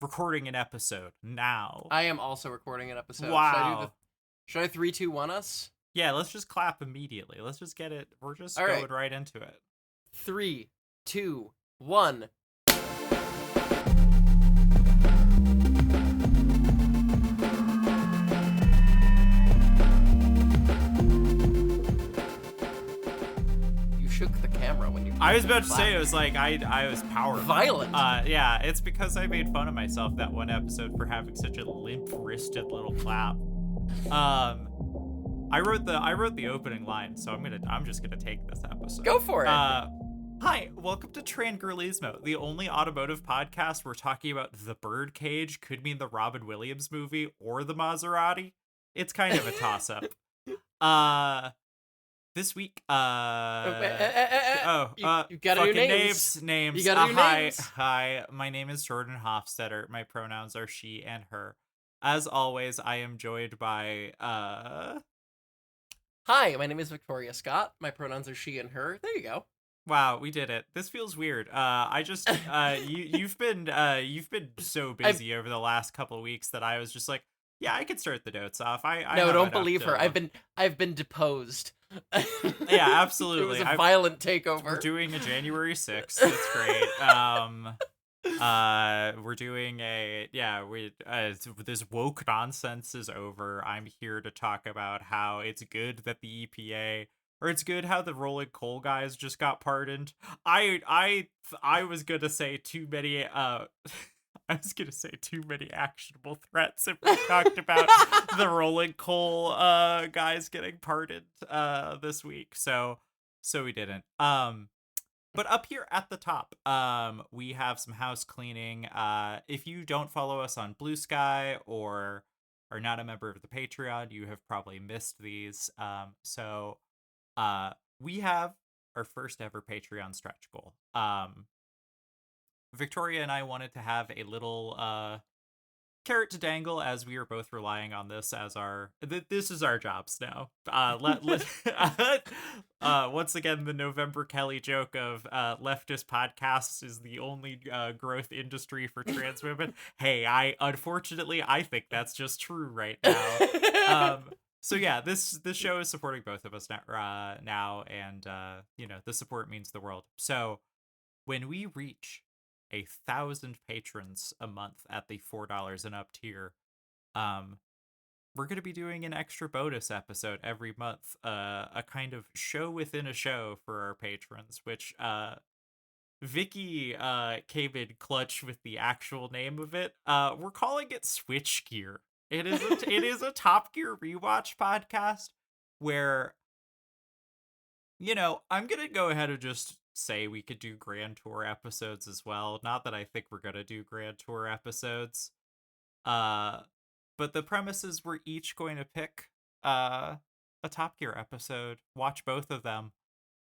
recording an episode now. I am also recording an episode. Wow. Should I 3, 2, 1 us? Yeah, let's just clap immediately. Let's just get it. We're just All going right into it. 3, 2, 1. You shook the camera when you. I was about to say, it was like I was powerful. Violent. Yeah, it's because I made fun of myself that one episode for having such a limp-wristed little clap. I wrote the opening line, so I'm just gonna take this episode. Go for it. Hi, welcome to Tran Girlismo, the only automotive podcast where talking about the birdcage could mean the Robin Williams movie or the Maserati. It's kind of a toss-up. This week, you got fucking new names. names. You got new names. Hi, my name is Jordan Hofstetter. My pronouns are she and her. As always, I am joined by, Hi, my name is Victoria Scott. My pronouns are she and her. There you go. Wow, we did it. This feels weird. I just, you've been so busy over the last couple of weeks that I was just like, yeah, I could start the notes off. No, don't believe her. I've been deposed. Yeah, absolutely. It was a violent takeover. We're doing a January 6th. It's great. We're doing this woke nonsense is over. I'm here to talk about how it's good that the EPA, or it's good how the rolling coal guys just got pardoned. I was gonna say too many actionable threats if we talked about the rolling coal guys getting pardoned this week. So we didn't. But up here at the top, we have some house cleaning. If you don't follow us on Blue Sky or are not a member of the Patreon, you have probably missed these. So we have our first ever Patreon stretch goal. Victoria and I wanted to have a little carrot to dangle, as we are both relying on this as our this is our jobs now. Once again, the November Kelly joke of leftist podcasts is the only growth industry for trans women. Hey, I think that's just true right now. So yeah, this show is supporting both of us now, and the support means the world. So when we reach 1,000 patrons a month at the $4 and up tier, we're going to be doing an extra bonus episode every month, a kind of show within a show for our patrons, which Vicky came in clutch with the actual name of it. We're calling it Switch Gear. It is a Top Gear rewatch podcast where, I'm going to go ahead and just say we could do Grand Tour episodes as well. Not that I think we're gonna do Grand Tour episodes. But the premise is we're each going to pick a Top Gear episode, watch both of them,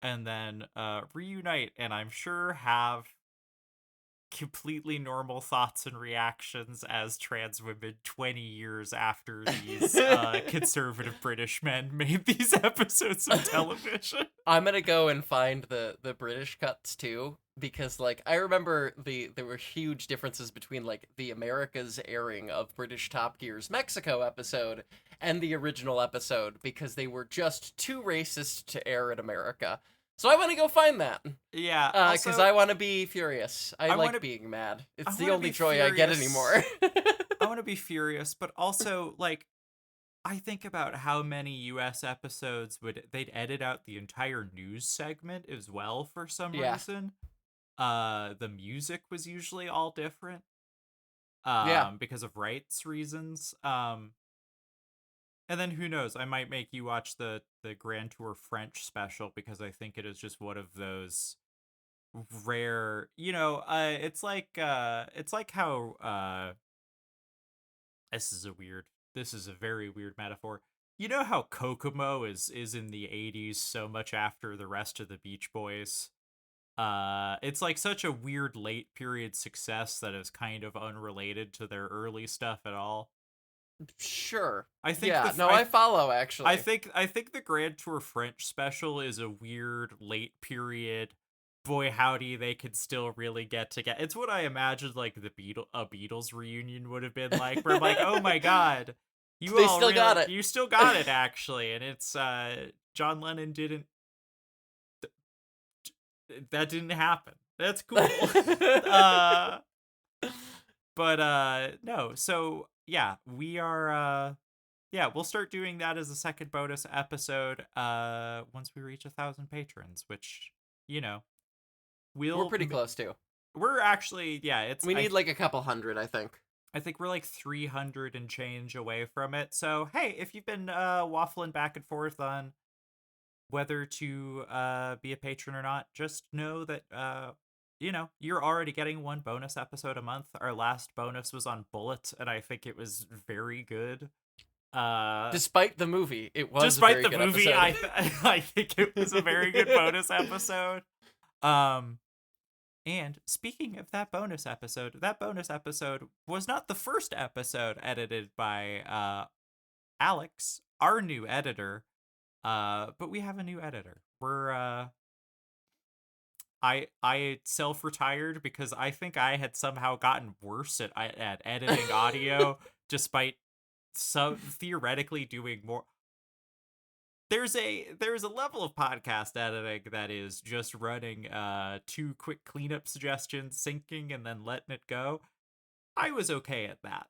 and then reunite, and I'm sure have completely normal thoughts and reactions as trans women 20 years after these conservative British men made these episodes of television. I'm gonna go and find the British cuts too, because I remember there were huge differences between the America's airing of British Top Gear's Mexico episode and the original episode, because they were just too racist to air in America. So I want to go find that. Yeah. Because I want to be furious. I like being mad. It's the only joy I get anymore. I want to be furious, but also, I think about how many US episodes they'd edit out the entire news segment as well for some reason. The music was usually all different. Because of rights reasons. And then who knows? I might make you watch the Grand Tour French special, because I think it is just one of those rare. It's like how this is a very weird metaphor. You know how Kokomo is in the 80s so much after the rest of the Beach Boys. It's like such a weird late period success that is kind of unrelated to their early stuff at all. Sure. I think I follow, actually. I think the Grand Tour French special is a weird late period boy howdy, they could still really get together. It's what I imagined like a Beatles reunion would have been like, where I'm like, oh my god, They still got it. you still got it actually. And it's John Lennon didn't, that didn't happen. That's cool. But no, so yeah, we are yeah, we'll start doing that as a second bonus episode once we reach 1,000 patrons, which, you know, We're pretty close to. we're actually, yeah, it's We need like a couple hundred, I think. I think we're like 300 and change away from it. So hey, if you've been waffling back and forth on whether to be a patron or not, just know that you know, you're already getting one bonus episode a month. Our last bonus was on Bullet, and I think it was very good. Despite the movie, it was despite a very the good movie, episode. I think it was a very good bonus episode. And speaking of that bonus episode was not the first episode edited by Alex, our new editor. But we have a new editor. We're I self-retired because I think I had somehow gotten worse at editing audio despite some theoretically doing more. There's a level of podcast editing that is just running 2 quick cleanup suggestions, syncing, and then letting it go. I was okay at that.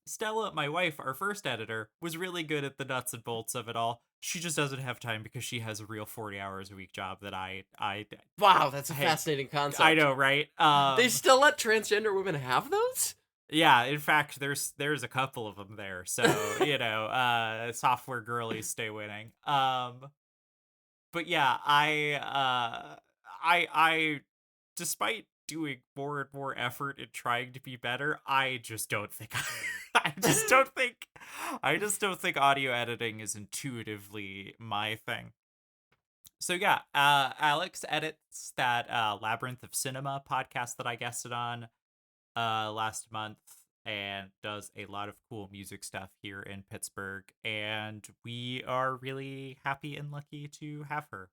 Stella, my wife, our first editor, was really good at the nuts and bolts of it all. She just doesn't have time because she has a real 40 hours a week job that I Wow, that's a fascinating concept. I know, right? They still let transgender women have those? Yeah, in fact, there's a couple of them there. So, you know, software girlies stay winning. But yeah, I despite doing more and more effort in trying to be better, I just don't think I just don't think audio editing is intuitively my thing. So yeah, Alex edits that Labyrinth of Cinema podcast that I guested on last month, and does a lot of cool music stuff here in Pittsburgh, and we are really happy and lucky to have her.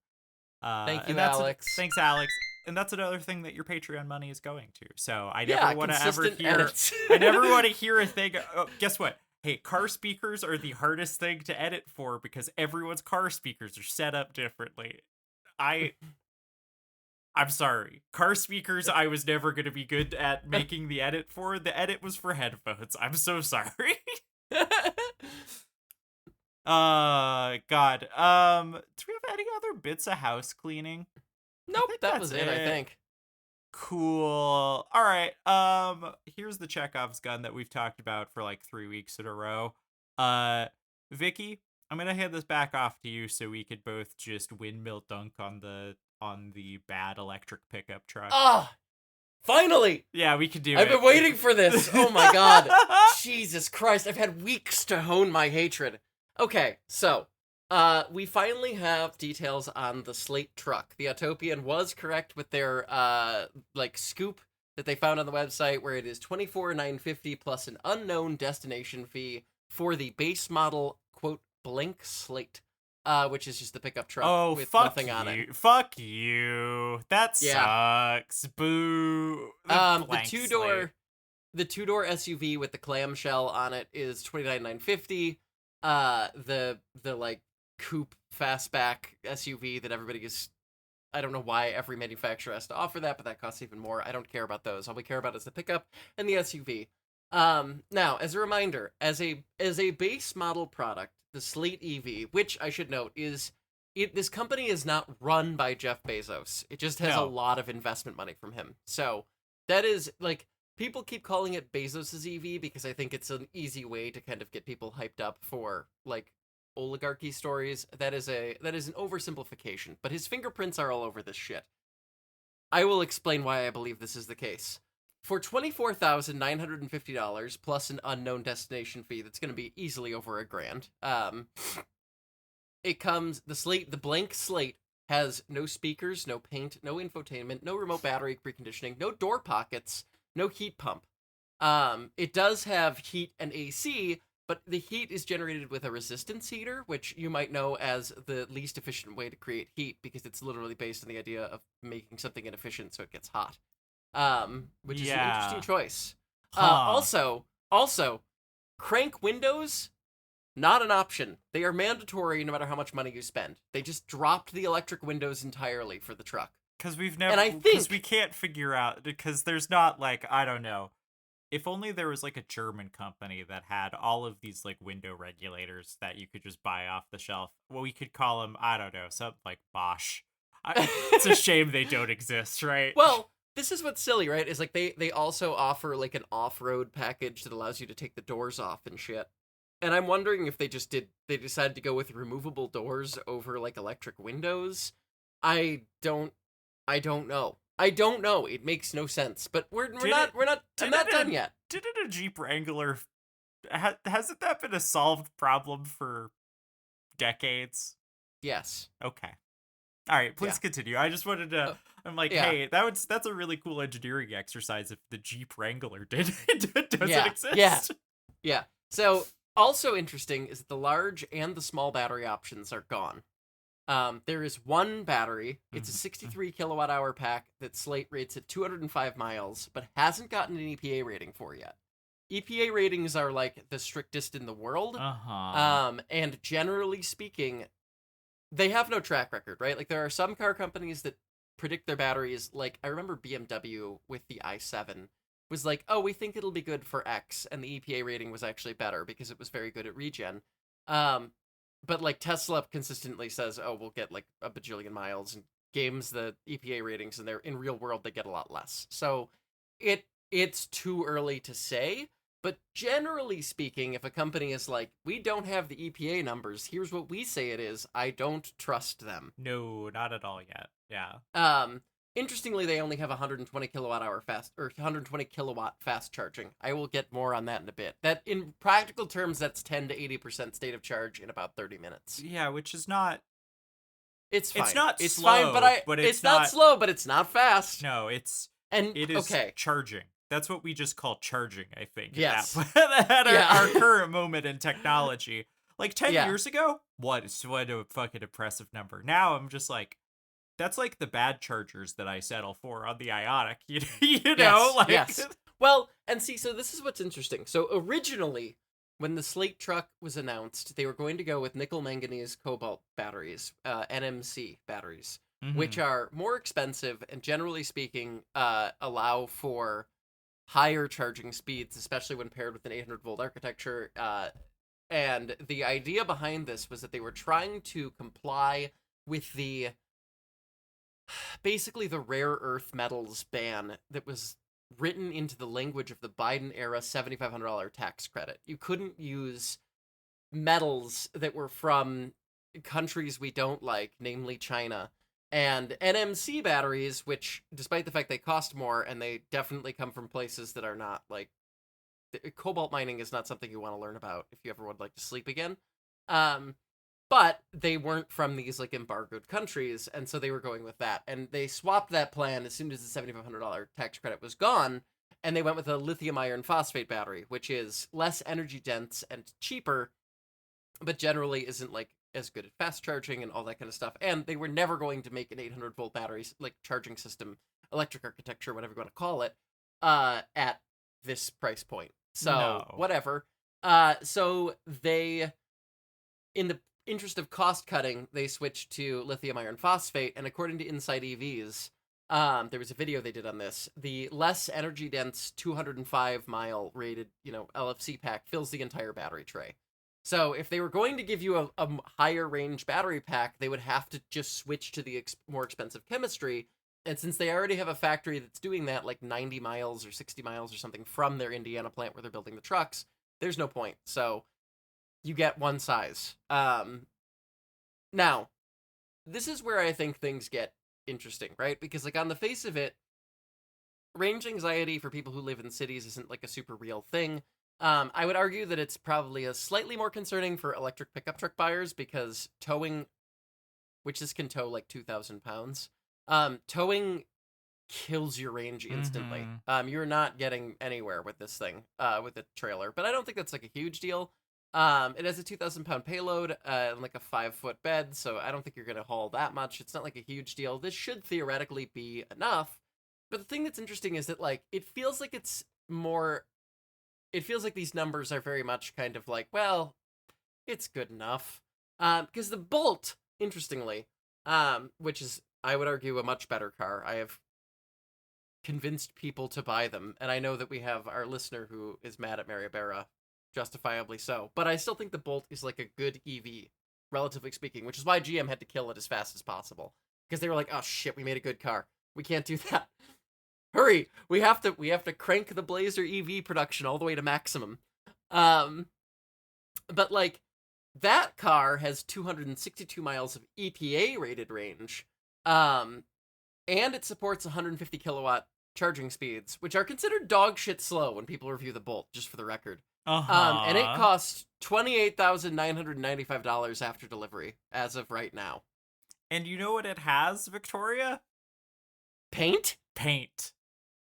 Thank you, Alex. Thanks, Alex. And that's another thing that your Patreon money is going to. So I Yeah, never want to ever consistent hear. edits. I never want to hear a thing. Oh, guess what? Hey, car speakers are the hardest thing to edit for because everyone's car speakers are set up differently. I'm sorry. Car speakers, I was never going to be good at making the edit for. The edit was for headphones. I'm so sorry. God. Do we have any other bits of house cleaning? Nope, that was it, I think. Cool. All right. Here's the Chekhov's gun that we've talked about for like 3 weeks in a row. Vicky, I'm gonna hand this back off to you so we could both just windmill dunk on the bad electric pickup truck. Ah, finally! Yeah, we could do it. I've been waiting for this. Oh my god. Jesus Christ, I've had weeks to hone my hatred. Okay, so, we finally have details on the Slate Truck. The Autopian was correct with their, scoop that they found on the website, where it is $24,950 plus an unknown destination fee for the base model, quote, blank slate, which is just the pickup truck with nothing on it. Fuck you. That sucks. Boo. The two-door SUV with the clamshell on it is $29,950. The coupe fastback SUV that everybody is, I don't know why every manufacturer has to offer that, but that costs even more. I don't care about those. All we care about is the pickup and the SUV. Now, as a reminder, as a base model product, the Slate EV, which I should note this company is not run by Jeff Bezos. It just has a lot of investment money from him. So that is people keep calling it Bezos's EV because I think it's an easy way to kind of get people hyped up for oligarchy stories. That is an oversimplification, but his fingerprints are all over this shit. I will explain why I believe this is the case. For $24,950 plus an unknown destination fee that's going to be easily over $1,000. It comes, the blank slate has no speakers, no paint, no infotainment, no remote battery preconditioning, no door pockets, no heat pump. It does have heat and AC, but the heat is generated with a resistance heater, which you might know as the least efficient way to create heat because it's literally based on the idea of making something inefficient so it gets hot. Which is an interesting Yeah. choice. Huh. Also, crank windows, not an option. They are mandatory no matter how much money you spend. They just dropped the electric windows entirely for the truck. Because And I we think, can't figure out, because there's not, like, I don't know. If only there was, like, a German company that had all of these, like, window regulators that you could just buy off the shelf. Well, we could call them, I don't know, something like Bosch. It's a shame they don't exist, right? well, this is what's silly, right? Is like they also offer like an off-road package that allows you to take the doors off and shit. And I'm wondering if they decided to go with removable doors over like electric windows. I don't I don't know. I don't know. It makes no sense. But Did it, I'm did not it done a, yet. didn't a Jeep Wrangler, hasn't that been a solved problem for decades? Yes. Okay. All right, Yeah. please continue. I just wanted to. Uh, I'm like, yeah. hey, that's a really cool engineering exercise. If the Jeep Wrangler doesn't Yeah. Yeah. exist. Yeah. So also interesting is that the large and the small battery options are gone. There is one battery. It's a Mhm. 63 kilowatt hour pack that Slate rates at 205 miles, but hasn't gotten an EPA rating for yet. EPA ratings are like the strictest in the world. Uh-huh. And generally speaking, they have no track record, right? Like there are some car companies that predict their batteries. Like I remember BMW with the i7 was like, oh, we think it'll be good for X, and the EPA rating was actually better because it was very good at regen. Um, but like Tesla consistently says, oh, we'll get like a bajillion miles and games the EPA ratings, and they're in real world they get a lot less. So it's too early to say. But generally speaking, if a company is like, we don't have the EPA numbers, here's what we say it is, I don't trust them. No, not at all yet. Yeah. Um, Interestingly, they only have 120 kilowatt hour fast or 120 kilowatt fast charging. I will get more on that in a bit. That in practical terms, that's 10 to 80% state of charge in about 30 minutes. Yeah, which is not. It's It's fine. not It's fine, but slow, but it's it's not not. slow, but it's not fast. No, And it is okay, charging. That's what we just call charging, I think, at that yes, point, at our yeah, current moment in technology. Like 10 yeah, years ago, what a fucking impressive number. Now I'm just like, that's like the bad chargers that I settle for on the Ionic. You know, yes, like. yes. Well, and see, so this is what's interesting. So originally, when the Slate Truck was announced, they were going to go with nickel manganese cobalt batteries, NMC batteries, which Mhm. are more expensive and generally speaking, allow for higher charging speeds, especially when paired with an 800-volt architecture. And the idea behind this was that they were trying to comply with the basically the rare earth metals ban that was written into the language of the Biden era $7,500 tax credit. You couldn't use metals that were from countries we don't like, namely China. And NMC batteries, which, despite the fact they cost more and they definitely come from places that are not like cobalt mining, is not something you want to learn about if you ever would like to sleep again. Um, but they weren't from these like embargoed countries, and so they were going with that. And they swapped that plan as soon as the $7,500 tax credit was gone, and they went with a lithium iron phosphate battery, which is less energy dense and cheaper, but generally isn't like as good at fast charging and all that kind of stuff. And they were never going to make an 800-volt battery like charging system, electric architecture, whatever you want to call it, at this price point. So No. whatever. So they, in the interest of cost cutting, they switched to lithium iron phosphate. And according to Inside EVs, there was a video they did on this. The less energy dense 205 mile rated, LFC pack fills the entire battery tray. So if they were going to give you a higher range battery pack, they would have to just switch to the more expensive chemistry. And since they already have a factory that's doing that, like 90 miles or 60 miles or something from their Indiana plant where they're building the trucks, there's no point. So you get one size. Now, this is where I think things get interesting, right? Because like on the face of it, range anxiety for people who live in cities isn't like a super real thing. I would argue that it's probably a slightly more concerning for electric pickup truck buyers because towing, which this can tow like 2,000 pounds, towing kills your range instantly. Mhm. You're not getting anywhere with this thing, with a trailer. But I don't think that's like a huge deal. It has a 2,000-pound payload and like a 5-foot bed, so I don't think you're going to haul that much. It's not like a huge deal. This should theoretically be enough. But the thing that's interesting is that like it feels like it's more. It feels like these numbers are very much kind of like, well, it's good enough. Because the Bolt, interestingly, which is I would argue a much better car. I have convinced people to buy them, and I know that we have our listener who is mad at Maribera, justifiably so. But I still think the Bolt is like a good EV, relatively speaking, which is why GM had to kill it as fast as possible because they were like, "Oh shit, we made a good car. We can't do that. Hurry! We have to crank the Blazer EV production all the way to maximum." Um, but like that car has 262 miles of EPA rated range. Um, and it supports 150 kilowatt charging speeds, which are considered dog shit slow when people review the Bolt, just for the record. And it Uh-huh. costs $28,995 after delivery as of right now. And you know what it has, Victoria? Paint? Paint.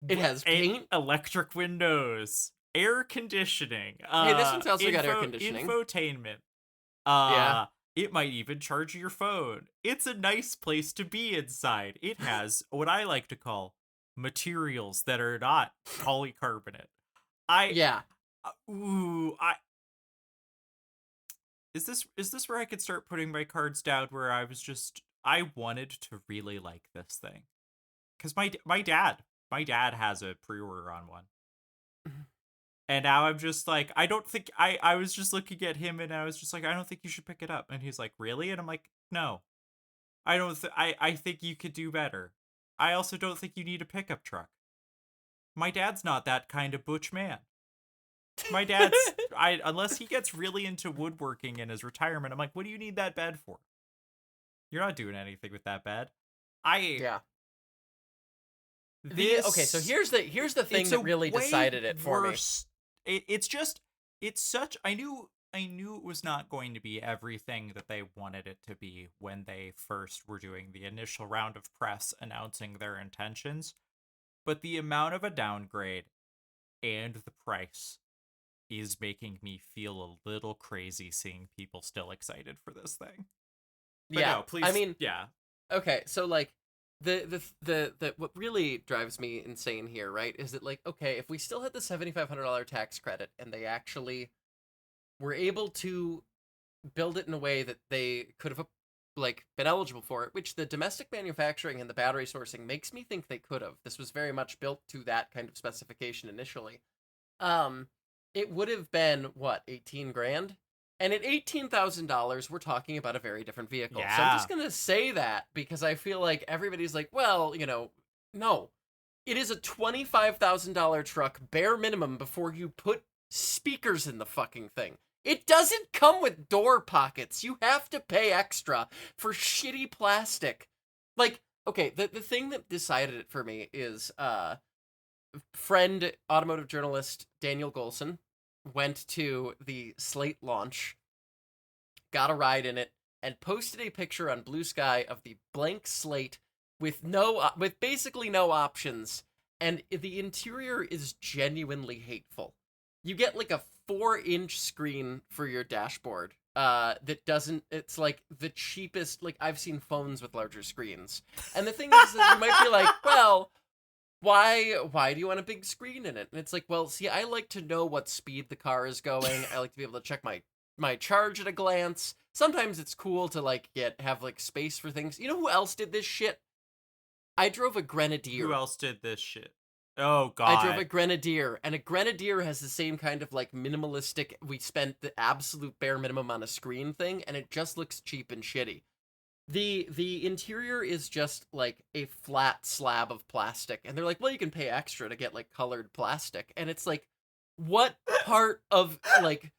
It has paint? Electric windows, air conditioning, Hey, this one's also got air conditioning. infotainment. Yeah. It might even charge your phone. It's a nice place to be inside. It has what I like to call materials that are not polycarbonate. I Yeah. ooh, I is this where I could start putting my cards down where I wanted to really like this thing. Cuz my dad has a pre-order on one. And now I'm just like, I don't think I was just looking at him and I was just like, I don't think you should pick it up. And he's like, really? And I'm like, no, I don't. I think you could do better. I also don't think you need a pickup truck. My dad's not that kind of butch man. My dad's I unless he gets really into woodworking in his retirement. I'm like, what do you need that bed for? You're not doing anything with that bed. I Yeah. Okay, so this here's the thing it's that a really way decided it for me. worse. It's just it's such I knew it was not going to be everything that they wanted it to be when they first were doing the initial round of press announcing their intentions, but the amount of a downgrade and the price is making me feel a little crazy seeing people still excited for this thing. But Yeah. no, I please, mean, yeah. okay, so like the what really drives me insane here, right, is that like, okay, if we still had the $7,500 tax credit and they actually were able to build it in a way that they could have like been eligible for it, which the domestic manufacturing and the battery sourcing makes me think they could have. This was very much built to that kind of specification initially. Um, it would have been what, 18 grand? And at $18,000, we're talking about a very different vehicle. So I'm Yeah. just gonna say that because I feel like everybody's like, well, no, it is a $25,000 truck bare minimum before you put speakers in the fucking thing. It doesn't come with door pockets. You have to pay extra for shitty plastic. Like, okay, the thing that decided it for me is friend automotive journalist Daniel Golson went to the Slate launch, got a ride in it, and posted a picture on Blue Sky of the blank slate with basically no options, and the interior is genuinely hateful. You get like a 4-inch screen for your dashboard. That doesn't. It's like the cheapest. Like I've seen phones with larger screens, and the thing is that you might be like, well, why do you want a big screen in it? And it's like, well, see, I like to know what speed the car is going. I like to be able to check my charge at a glance. Sometimes it's cool to like have like space for things. You know who else did this shit? I drove a Who Grenadier. else did this shit? Oh I drove a god. Grenadier, and a Grenadier has the same kind of like minimalistic, we spent the absolute bare minimum on a screen thing, and it just looks cheap and shitty. The interior is just like a flat slab of plastic, and they're like, well, you can pay extra to get like colored plastic, and it's like, what part of like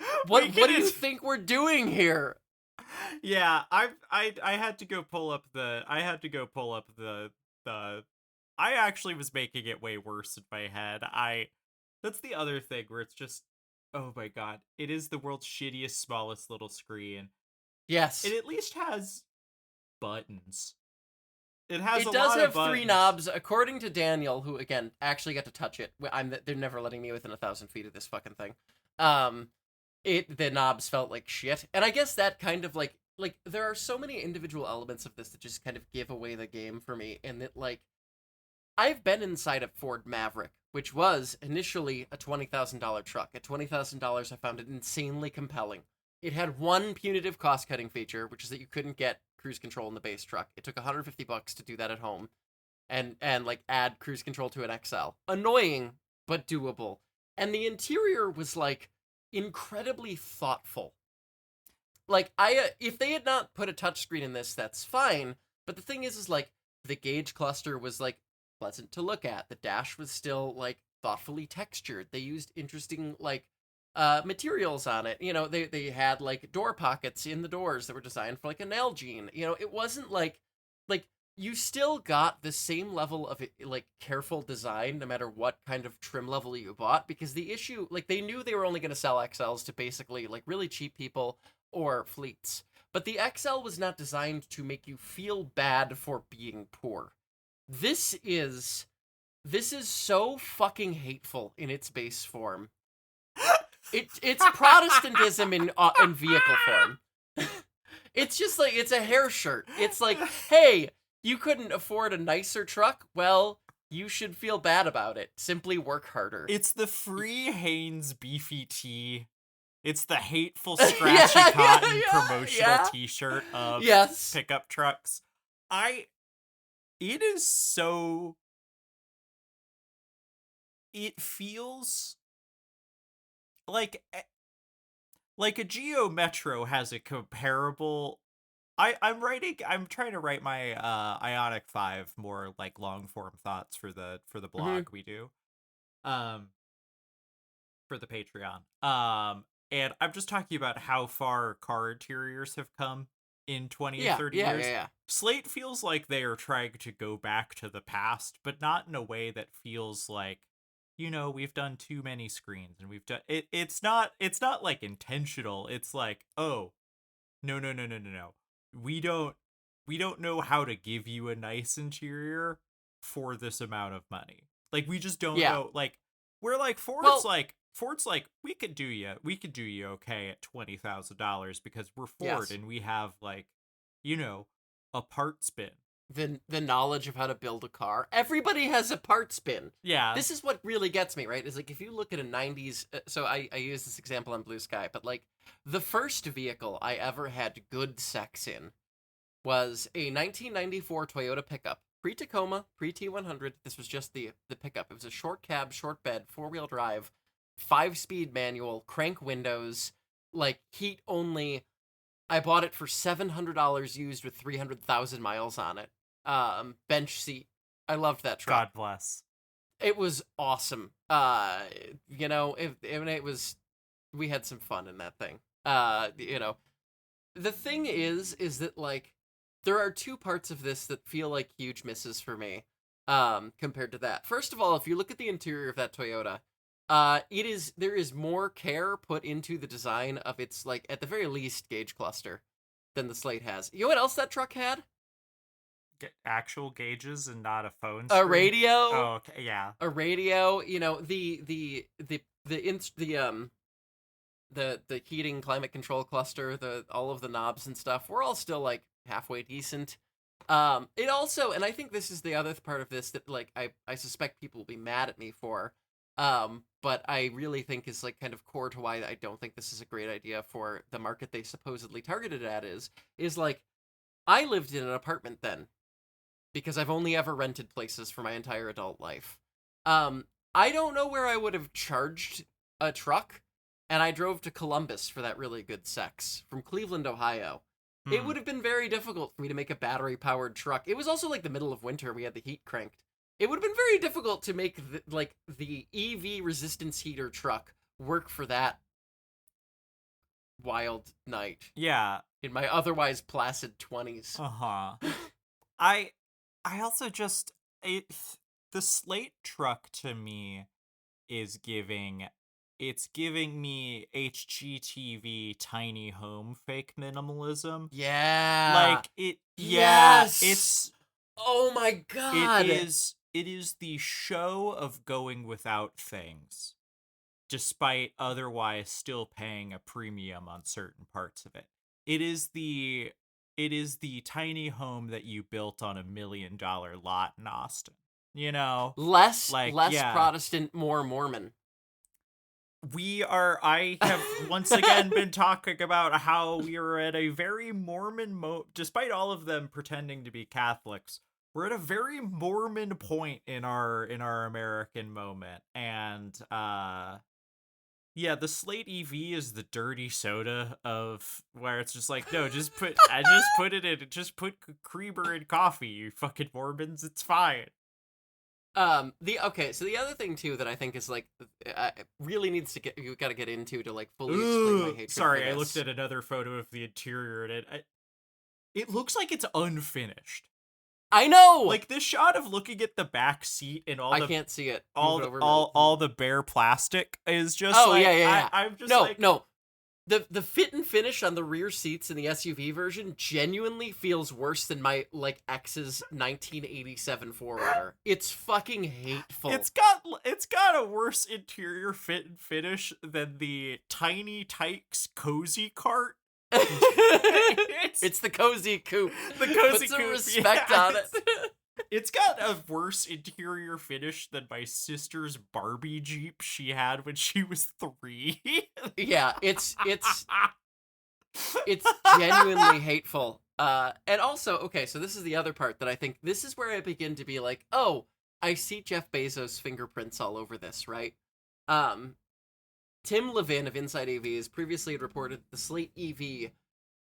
we what do can you think we're doing here? Yeah, I had to go pull up the I actually was making it way worse in my head. I That's the other thing where it's just, oh my god, it is the world's shittiest smallest little screen. It Yes, at least has buttons. It has it a does lot of have three buttons. knobs, according to Daniel, who again actually got to touch it. They're never letting me within 1,000 feet of this fucking thing. Um, the knobs felt like shit. And I guess that kind of like there are so many individual elements of this that just kind of give away the game for me. And that like I've been inside a Ford Maverick, which was initially a $20,000 truck. At $20,000, I found it insanely compelling. It had one punitive cost-cutting feature, which is that you couldn't get cruise control in the base truck. It took $150 to do that at home, and like add cruise control to an XL. Annoying, but doable. And the interior was like incredibly thoughtful. Like if they had not put a touchscreen in this, that's fine. But the thing is like the gauge cluster was like pleasant to look at. The dash was still like thoughtfully textured. They used interesting like materials on it. You know, they had like door pockets in the doors that were designed for like a Nalgene. You know, it wasn't like you still got the same level of like careful design no matter what kind of trim level you bought, because the issue, like, they knew they were only going to sell XLs to basically like really cheap people or fleets. But the XL was not designed to make you feel bad for being poor. This is so fucking hateful in its base form. It's Protestantism in vehicle form. It's just like, it's a hair shirt. It's like, hey, you couldn't afford a nicer truck? Well, you should feel bad about it. Simply work harder. It's the free Hanes beefy tee. It's the hateful scratchy cotton promotional t-shirt of pickup trucks. It is so... It feels like a Geo Metro has a comparable... I'm trying to write my Ioniq 5 more like long form thoughts for the blog we do. For the Patreon. And I'm just talking about how far car interiors have come in 20 or 30 years. Yeah. Slate feels like they are trying to go back to the past, but not in a way that feels like, you know, we've done too many screens and we've done it. It's not like intentional. It's like, oh, no. We don't know how to give you a nice interior for this amount of money. Like, we just don't know. Like, we're like, Ford's like, we could do you okay at $20,000 because we're Ford and we have, like, you know, a parts bin. The knowledge of how to build a car. Everybody has a parts bin. Yeah. This is what really gets me, right? Is like, if you look at a 90s, so I use this example on Blue Sky, but like the first vehicle I ever had good sex in was a 1994 Toyota pickup. Pre-Tacoma, pre-T100. This was just the pickup. It was a short cab, short bed, 4-wheel drive, 5-speed manual, crank windows, like heat only. I bought it for $700 used with 300,000 miles on it. Bench seat. I loved that truck. God bless. It was awesome. You know, it was, we had some fun in that thing. You know, the thing is that like, there are two parts of this that feel like huge misses for me, compared to that. First of all, if you look at the interior of that Toyota, there is more care put into the design of its, like, at the very least, gauge cluster than the Slate has. You know what else that truck had? Actual gauges and not a phone screen? A radio. Oh, okay, yeah. A radio. You know, the heating, climate control cluster, all of the knobs and stuff, we're all still like halfway decent. It also, and I think this is the other part of this that like I suspect people will be mad at me for, but I really think is like kind of core to why I don't think this is a great idea for the market they supposedly targeted at is like, I lived in an apartment then, because I've only ever rented places for my entire adult life. I don't know where I would have charged a truck, and I drove to Columbus for that really good sex from Cleveland, Ohio. It would have been very difficult for me to make a battery-powered truck. It was also like the middle of winter. We had the heat cranked. It would have been very difficult to make the EV resistance heater truck work for that wild night. Yeah. In my otherwise placid 20s. I also just, the Slate truck to me is giving me HGTV tiny home fake minimalism. Yeah. Like it. Yes. Yeah. It's. Oh my God. It is the show of going without things. despite otherwise still paying a premium on certain parts of it. It is the tiny home that you built on $1 million lot in Austin. You know, Less like, less yeah, Protestant, more Mormon. I have once again been talking about how we are at a very Mormon despite all of them pretending to be Catholics. We're at a very Mormon point in our American moment. And yeah, the Slate EV is the dirty soda of where it's just like, no, I just put it in, just put creamer in coffee, you fucking Mormons, it's fine. So the other thing too that I think is like really needs to get you got to get into to like fully explain my Ooh, hatred for sorry, I looked this. at another photo of the interior and it looks like it's unfinished. I know. Like this shot of looking at the back seat and I can't see it. Move it over. Move. all the bare plastic is just Oh yeah, like yeah, yeah. I'm just No, like, no. The fit and finish on the rear seats in the SUV version genuinely feels worse than my like ex's 1987 4Runner. It's fucking hateful. it's got a worse interior fit and finish than the Tiny Tykes cozy cart. It's the cozy coupe. The cozy Put some coupe, respect yeah. on it. It's got a worse interior finish than my sister's Barbie Jeep she had when she was 3. Yeah, it's genuinely hateful. And also, okay, so this is the other part that I think this is where I begin to be like, oh, I see Jeff Bezos' fingerprints all over this, right? Tim Levin of Inside AVs previously had reported the Slate EV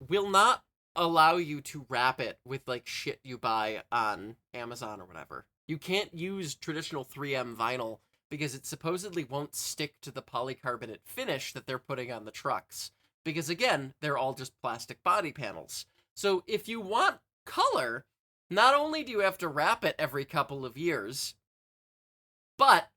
will not allow you to wrap it with like shit you buy on Amazon or whatever. You can't use traditional 3M vinyl because it supposedly won't stick to the polycarbonate finish that they're putting on the trucks. Because again, they're all just plastic body panels. So if you want color, not only do you have to wrap it every couple of years, but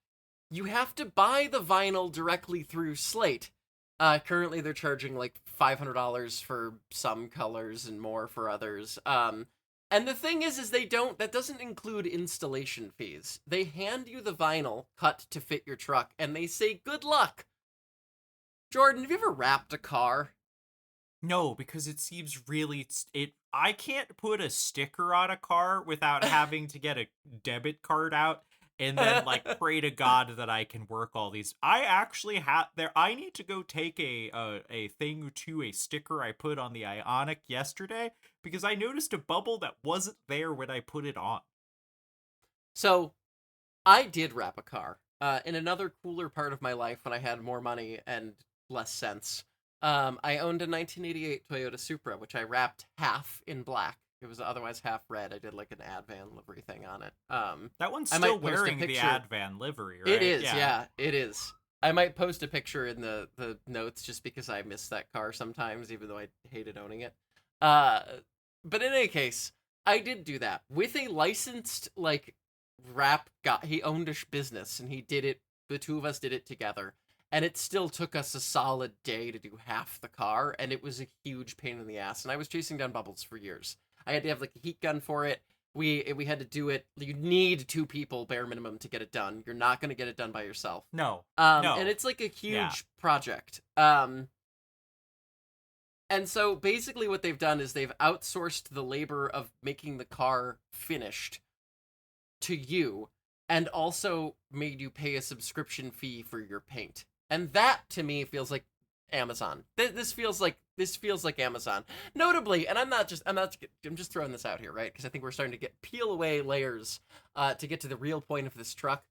you have to buy the vinyl directly through Slate. Currently, they're charging like $500 for some colors and more for others. And the thing is that doesn't include installation fees. They hand you the vinyl cut to fit your truck, and they say, good luck. Jordan, have you ever wrapped a car? No, because it seems really I can't put a sticker on a car without having to get a debit card out and then like pray to God that I can work all these. I actually have there. I need to go take a thing to a sticker I put on the Ionic yesterday because I noticed a bubble that wasn't there when I put it on. So, I did wrap a car. In another cooler part of my life when I had more money and less sense. I owned a 1988 Toyota Supra, which I wrapped half in black. It was otherwise half red. I did like an Advan livery thing on it. That one's I still might post a wearing the picture. Advan livery, right? It is, yeah, it is. I might post a picture in the notes just because I miss that car sometimes, even though I hated owning it. But in any case, I did do that with a licensed like wrap guy. He owned a business and he did it. The two of us did it together. And it still took us a solid day to do half the car, and it was a huge pain in the ass. And I was chasing down bubbles for years. I had to have like a heat gun for it. We had to do it. You need 2 people bare minimum to get it done. You're not going to get it done by yourself. No. And it's like a huge project. And so basically what they've done is they've outsourced the labor of making the car finished to you and also made you pay a subscription fee for your paint. And that to me feels like Amazon. This feels like Amazon. Notably, and I'm just throwing this out here, right? Because I think we're starting to peel away layers to get to the real point of this truck.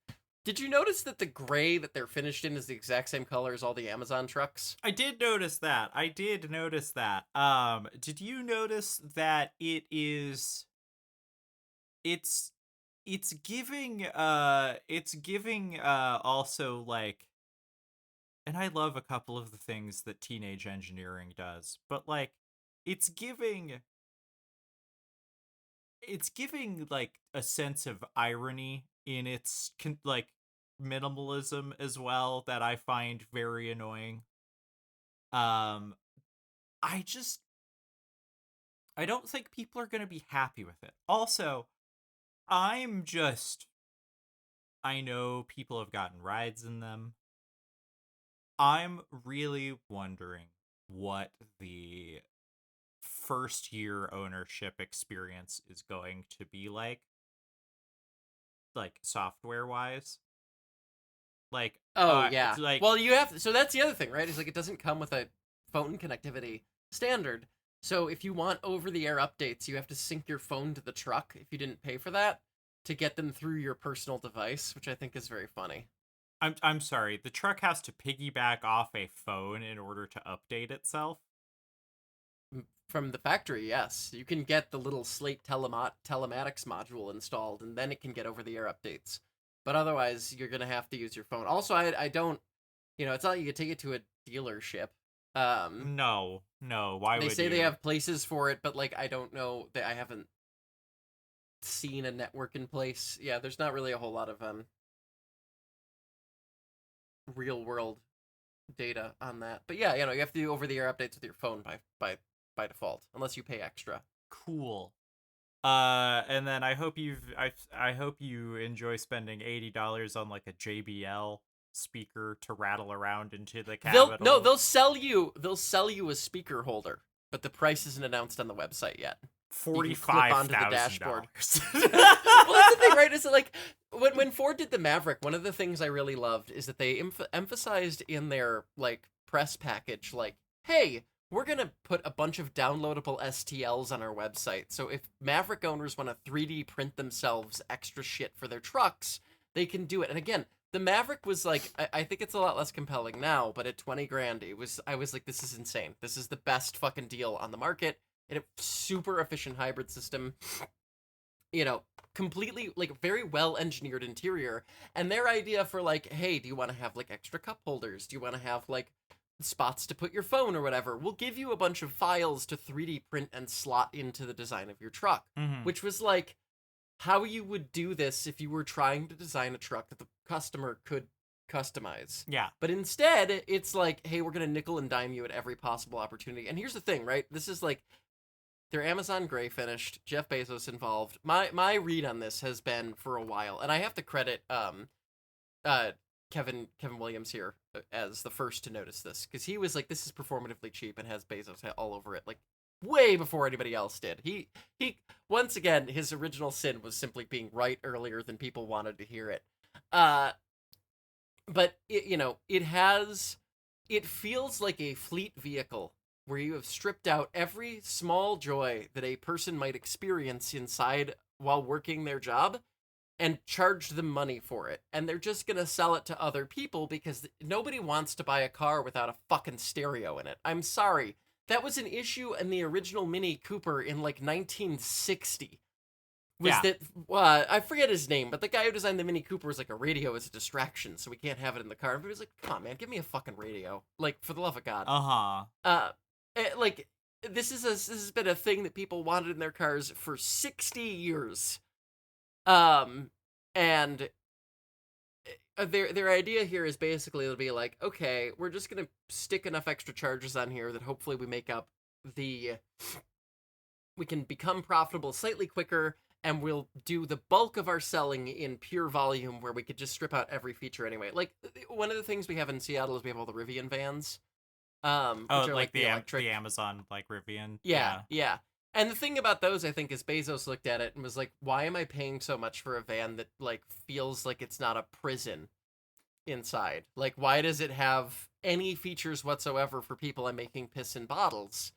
Did you notice that the gray that they're finished in is the exact same color as all the Amazon trucks? I did notice that. Did you notice that it's giving also like, and I love a couple of the things that teenage engineering does, but like it's giving like a sense of irony in its like minimalism as well that I find very annoying. Um I just I don't think people are going to be happy with it. Also, I'm just I know people have gotten rides in them. I'm really wondering what the first year ownership experience is going to be like software wise. Like, Oh yeah. it's like, Well, you have so that's the other thing, right? Is like it doesn't come with a phone connectivity standard. So if you want over-the-air updates, you have to sync your phone to the truck if you didn't pay for that to get them through your personal device, which I think is very funny. I'm sorry, the truck has to piggyback off a phone in order to update itself. From the factory, yes. You can get the little Slate telematics module installed, and then it can get over-the-air updates. But otherwise, you're going to have to use your phone. Also, I don't, it's not like you can take it to a dealership. No, why They would say they you? have places for it, but, like, I don't know. That I haven't seen a network in place. Yeah, there's not really a whole lot of real-world data on that. But yeah, you have to do over-the-air updates with your phone by default, unless you pay extra. Cool. And then I hope you enjoy spending $80 on like a JBL speaker to rattle around into the Capitol. They'll sell you a speaker holder, but the price isn't announced on the website yet. You can clip $45,000. onto the dashboard. Well, that's the thing, right? Is like when Ford did the Maverick, one of the things I really loved is that they emphasized in their like press package, like, hey, we're gonna put a bunch of downloadable STLs on our website. So if Maverick owners want to 3D print themselves extra shit for their trucks, they can do it. And again, the Maverick was like, I think it's a lot less compelling now, but at 20 grand, I was like, this is insane. This is the best fucking deal on the market. And a super efficient hybrid system, completely like very well engineered interior. And their idea for like, hey, do you want to have like extra cup holders? Do you want to have like spots to put your phone or whatever? We'll give you a bunch of files to 3D print and slot into the design of your truck, Mm-hmm. which was like how you would do this if you were trying to design a truck that the customer could customize. Yeah. But instead, it's like, hey, we're going to nickel and dime you at every possible opportunity. And here's the thing, right? This is like they're Amazon gray finished, Jeff Bezos involved. My read on this has been for a while, and I have to credit uh Kevin Williams here as the first to notice this, because he was like, this is performatively cheap and has Bezos all over it, like way before anybody else did. He once again, his original sin was simply being right earlier than people wanted to hear it. But it feels like a fleet vehicle where you have stripped out every small joy that a person might experience inside while working their job and charged them money for it. And they're just going to sell it to other people because nobody wants to buy a car without a fucking stereo in it. I'm sorry. That was an issue in the original Mini Cooper in like 1960. Was that I forget his name, but the guy who designed the Mini Cooper was like, a radio is a distraction, so we can't have it in the car. Everybody was like, come on, man, give me a fucking radio, like, for the love of God. Like, this has been a thing that people wanted in their cars for 60 years. And their idea here is basically to be like, okay, we're just gonna stick enough extra charges on here that hopefully we can become profitable slightly quicker, and we'll do the bulk of our selling in pure volume where we could just strip out every feature anyway. Like, one of the things we have in Seattle is we have all the Rivian vans. Which are like the electric, the Amazon like Rivian. Yeah. And the thing about those, I think, is Bezos looked at it and was like, why am I paying so much for a van that like feels like it's not a prison inside? Like, why does it have any features whatsoever for people I'm making piss in bottles?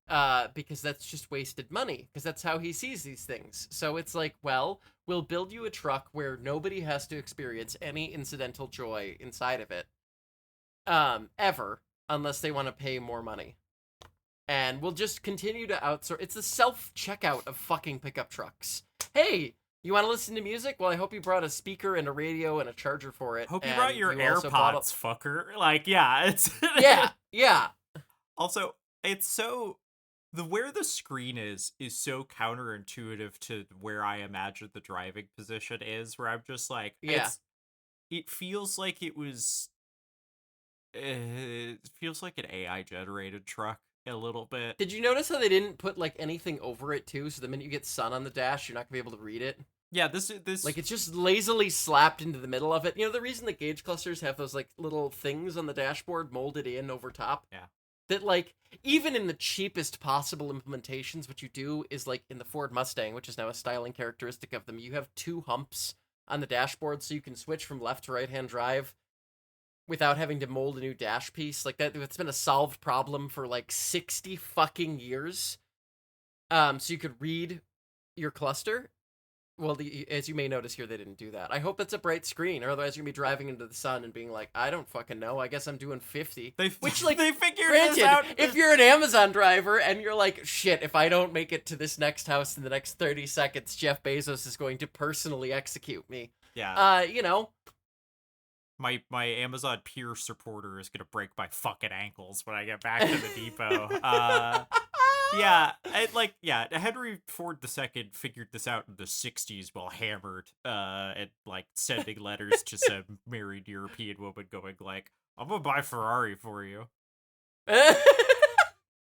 Because that's just wasted money, because that's how he sees these things. So it's like, well, we'll build you a truck where nobody has to experience any incidental joy inside of it, ever, unless they want to pay more money. And we'll just continue to outsource. It's the self-checkout of fucking pickup trucks. Hey, you want to listen to music? Well, I hope you brought a speaker and a radio and a charger for it. Hope you brought your AirPods, fucker. Like, yeah, it's... yeah. Also, it's so... where the screen is so counterintuitive to where I imagine the driving position is, where I'm just like, it feels like it was... It feels like an AI-generated truck. A little bit. Did you notice how they didn't put like anything over it too? So the minute you get sun on the dash, you're not gonna be able to read it. Yeah, this Like, it's just lazily slapped into the middle of it. You know, the reason the gauge clusters have those, like, little things on the dashboard molded in over top? yeah. That, like, even in the cheapest possible implementations, what you do is, like, in the Ford Mustang, which is now a styling characteristic of them, you have two humps on the dashboard so you can switch from left to right-hand drive without having to mold a new dash piece. Like, that's been a solved problem for, like, 60 fucking years. So you could read your cluster. Well, as you may notice here, they didn't do that. I hope it's a bright screen, or otherwise you're gonna be driving into the sun and being like, I don't fucking know. I guess I'm doing 50. Which, like, they figured granted, this out. if you're an Amazon driver and you're like, shit, if I don't make it to this next house in the next 30 seconds, Jeff Bezos is going to personally execute me. Yeah. You know. My Amazon peer supporter is gonna break my fucking ankles when I get back to the depot. Yeah, Henry Ford II figured this out in the 60s while hammered, and, like, sending letters to some married European woman going, like, I'm gonna buy Ferrari for you.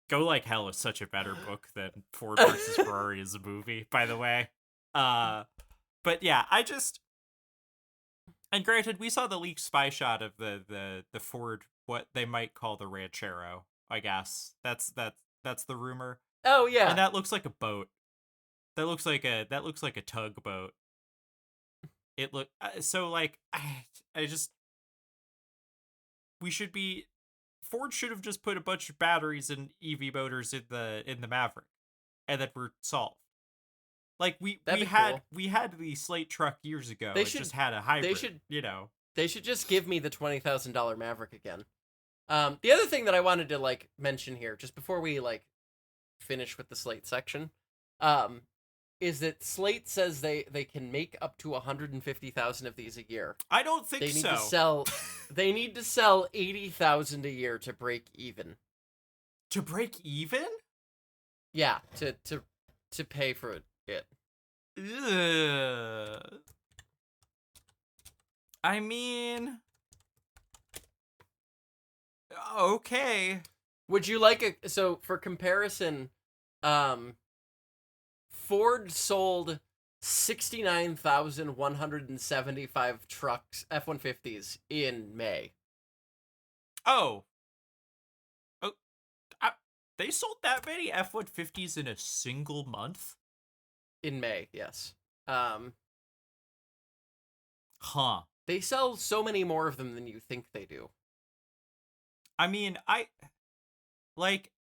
Go Like Hell is such a better book than Ford versus Ferrari as a movie, by the way. But yeah, and granted, we saw the leaked spy shot of the Ford, what they might call the Ranchero, I guess. That's the rumor. Oh yeah. And that looks like a boat. That looks like a tugboat. It look so like I just we should be Ford should have just put a bunch of batteries and EV motors in the Maverick, and then we're solved. Like we had the Slate Truck years ago. Just had a hybrid. They should just give me the $20,000 Maverick again. The other thing that I wanted to, like, mention here, just before we, like, finish with the Slate section, is that Slate says they can make up to 150,000 of these a year. I don't think so. They need to sell 80,000 a year to break even. To break even? Yeah, to pay for it. Ugh. I mean, okay. Would you like so for comparison, Ford sold 69,175 trucks, F-150s, in May. Oh, they sold that many F-150s in a single month? In May, yes. Huh. They sell so many more of them than you think they do. I mean,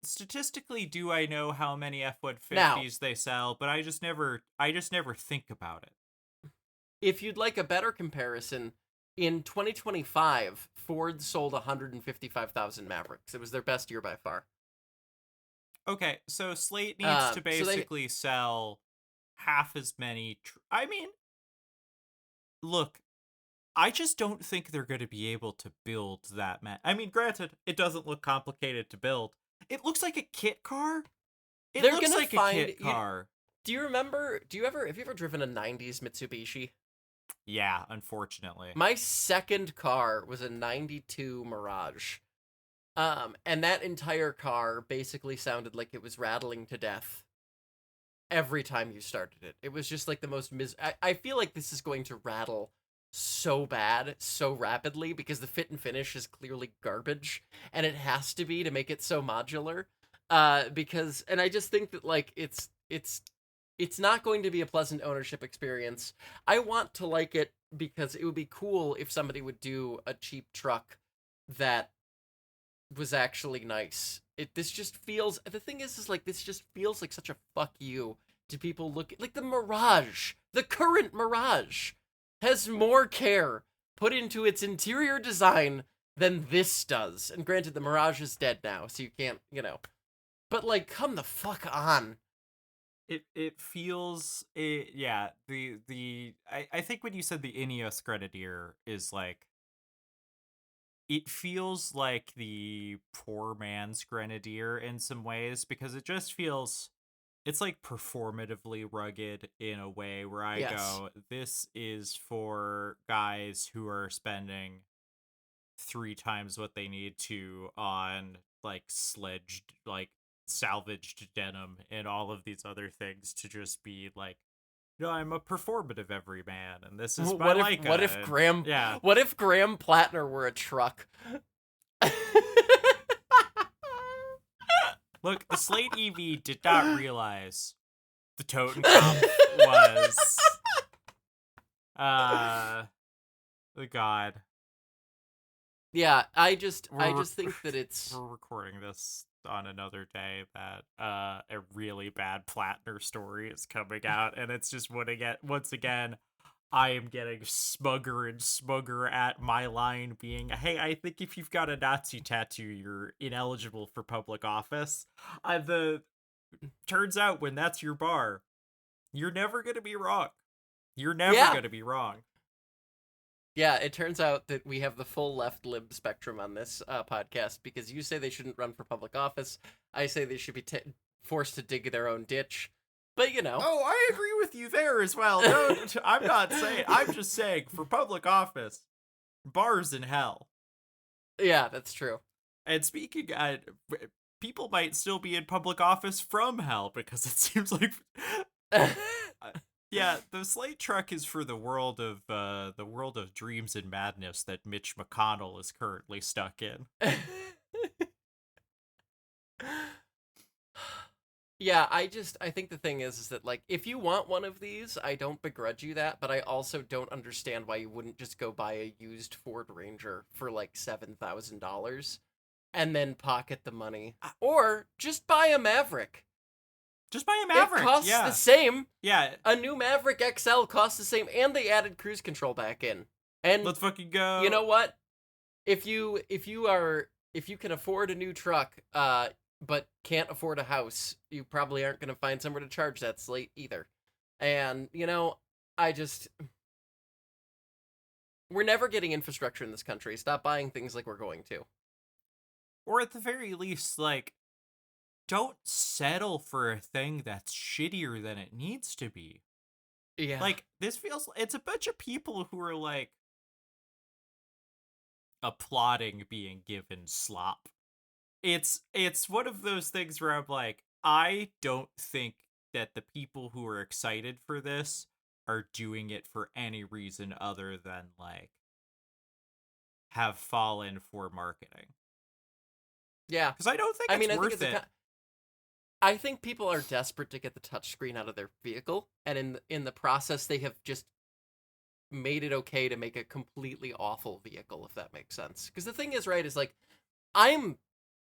statistically, do I know how many F-150s now, they sell? But I just never think about it. If you'd like a better comparison, in 2025, Ford sold 155,000 Mavericks. It was their best year by far. Okay, so Slate needs to basically sell half as many. I mean, look, I just don't think they're going to be able to build that many. I mean, granted, it doesn't look complicated to build. It looks like a kit car. It looks like a kit car. Do you remember? Have you ever driven a 90s Mitsubishi? Yeah, unfortunately. My second car was a 92 Mirage. And that entire car basically sounded like it was rattling to death every time you started it. It was just like the most I feel like this is going to rattle so bad, so rapidly, because the fit and finish is clearly garbage, and it has to be to make it so modular. And I just think that, like, it's not going to be a pleasant ownership experience. I want to like it because it would be cool if somebody would do a cheap truck that was actually nice. This just feels, the thing is like, this just feels like such a fuck you to people like the Mirage. The current Mirage has more care put into its interior design than this does. And granted, the Mirage is dead now, so you can't, but, like, come the fuck on. It feels yeah, I think when you said the Ineos Grenadier is like, it feels like the poor man's Grenadier in some ways, because it just feels, it's like performatively rugged in a way where I go, this is for guys who are spending 3 times what they need to on, like, sledged, like, salvaged denim and all of these other things to just be like No, I'm a performative everyman, and this is my What if Leica. what if Graham Yeah. what if Graham Plattner were a truck? Look, the Slate EV did not realize the Totenkopf was the god. Yeah, I just We're think that it's we're recording this on another day that a really bad Plattner story is coming out, and it's just once again I am getting smugger and smugger at my line being, hey, I think if you've got a Nazi tattoo, you're ineligible for public office. The turns out when that's your bar, you're never gonna be wrong. You're never yeah. gonna be wrong. Yeah, it turns out that we have the full left lib spectrum on this podcast, because you say they shouldn't run for public office. I say they should be forced to dig their own ditch. But, you know. Oh, I agree with you there as well. No, I'm not saying. I'm just saying for public office, bars in hell. Yeah, that's true. And speaking, people might still be in public office from hell because it seems like. Yeah, the Slate Truck is for the world of dreams and madness that Mitch McConnell is currently stuck in. Yeah, I think the thing is that, like, if you want one of these, I don't begrudge you that, but I also don't understand why you wouldn't just go buy a used Ford Ranger for like $7,000 and then pocket the money, or just buy a Maverick. Just buy a Maverick. It costs yeah. the same. Yeah. A new Maverick XL costs the same, and they added cruise control back in. And let's fucking go. You know what? If you can afford a new truck, but can't afford a house, you probably aren't going to find somewhere to charge that Slate either. And, you know, we're never getting infrastructure in this country. Stop buying things like we're going to. Or at the very least, like, don't settle for a thing that's shittier than it needs to be. Yeah. Like, it's a bunch of people who are, like, applauding being given slop. It's one of those things where I'm like, I don't think that the people who are excited for this are doing it for any reason other than, like, have fallen for marketing. Yeah. Because I don't think it's worth it. I think people are desperate to get the touchscreen out of their vehicle, and in the process, they have just made it okay to make a completely awful vehicle, if that makes sense. Because the thing is, right, is like, I'm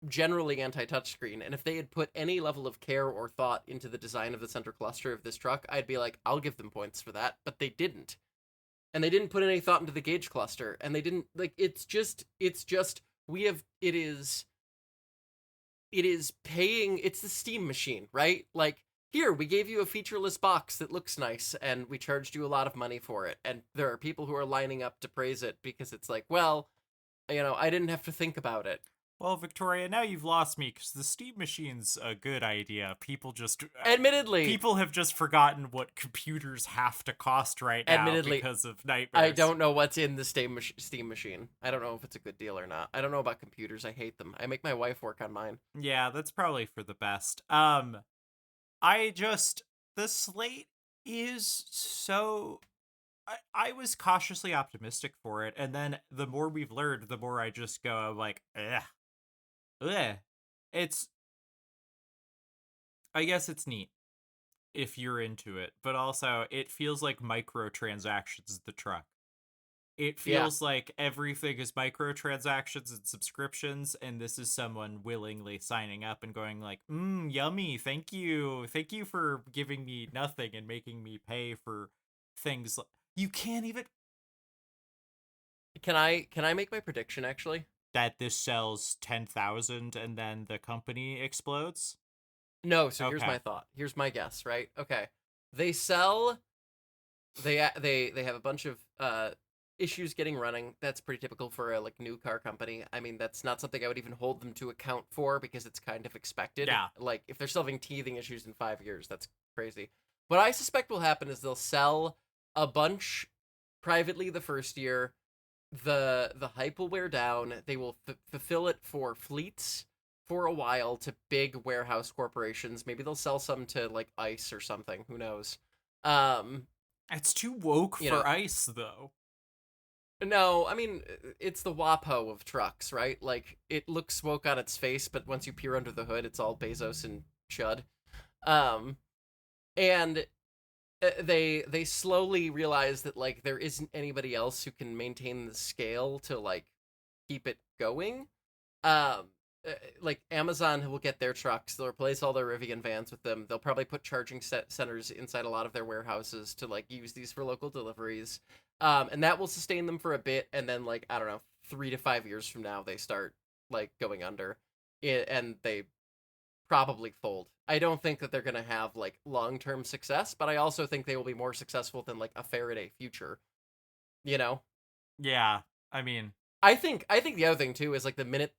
generally anti-touchscreen, and if they had put any level of care or thought into the design of the center cluster of this truck, I'd be like, I'll give them points for that, but they didn't. And they didn't put any thought into the gauge cluster, and they didn't, like, it is paying, it's the Steam machine, right? Like, here, we gave you a featureless box that looks nice, and we charged you a lot of money for it, and there are people who are lining up to praise it because it's like, well, you know, I didn't have to think about it. Well, Victoria, now you've lost me, because the Steam machine's a good idea. People have just forgotten what computers have to cost right now because of nightmares. I don't know what's in the Steam machine. I don't know if it's a good deal or not. I don't know about computers. I hate them. I make my wife work on mine. Yeah, that's probably for the best. The Slate is so... I was cautiously optimistic for it, and then the more we've learned, the more I just go, I'm like, ugh. I guess it's neat if you're into it, but also it feels like microtransactions the truck. It feels like everything is microtransactions and subscriptions, and this is someone willingly signing up and going like, yummy, thank you for giving me nothing and making me pay for things. You can't even... Can I make my prediction, actually? That this sells 10,000 and then the company explodes? No, so here's my thought. Here's my guess, right? Okay. They have a bunch of issues getting running. That's pretty typical for a new car company. I mean, that's not something I would even hold them to account for because it's kind of expected. Yeah. Like, if they're still having teething issues in 5 years, that's crazy. What I suspect will happen is they'll sell a bunch privately the first year. The hype will wear down. They will fulfill it for fleets for a while to big warehouse corporations. Maybe they'll sell some to like ICE or something. Who knows? Um, It's too woke you for know, ICE, though. no, I mean, it's the WAPO of trucks, right? Like, it looks woke on its face, but once you peer under the hood, it's all Bezos and Chud. Um, and they slowly realize that, like, there isn't anybody else who can maintain the scale to, like, keep it going. Um, like, Amazon will get their trucks, they'll replace all their Rivian vans with them. They'll probably put charging centers inside a lot of their warehouses to, like, use these for local deliveries. And that will sustain them for a bit, and then, like, I don't know, 3 to 5 years from now, they start, like, going under, and they probably fold. I don't think that they're gonna have, like, long-term success, but I also think they will be more successful than, like, a Faraday Future. You know, Yeah, I mean, I think the other thing too is, like, the minute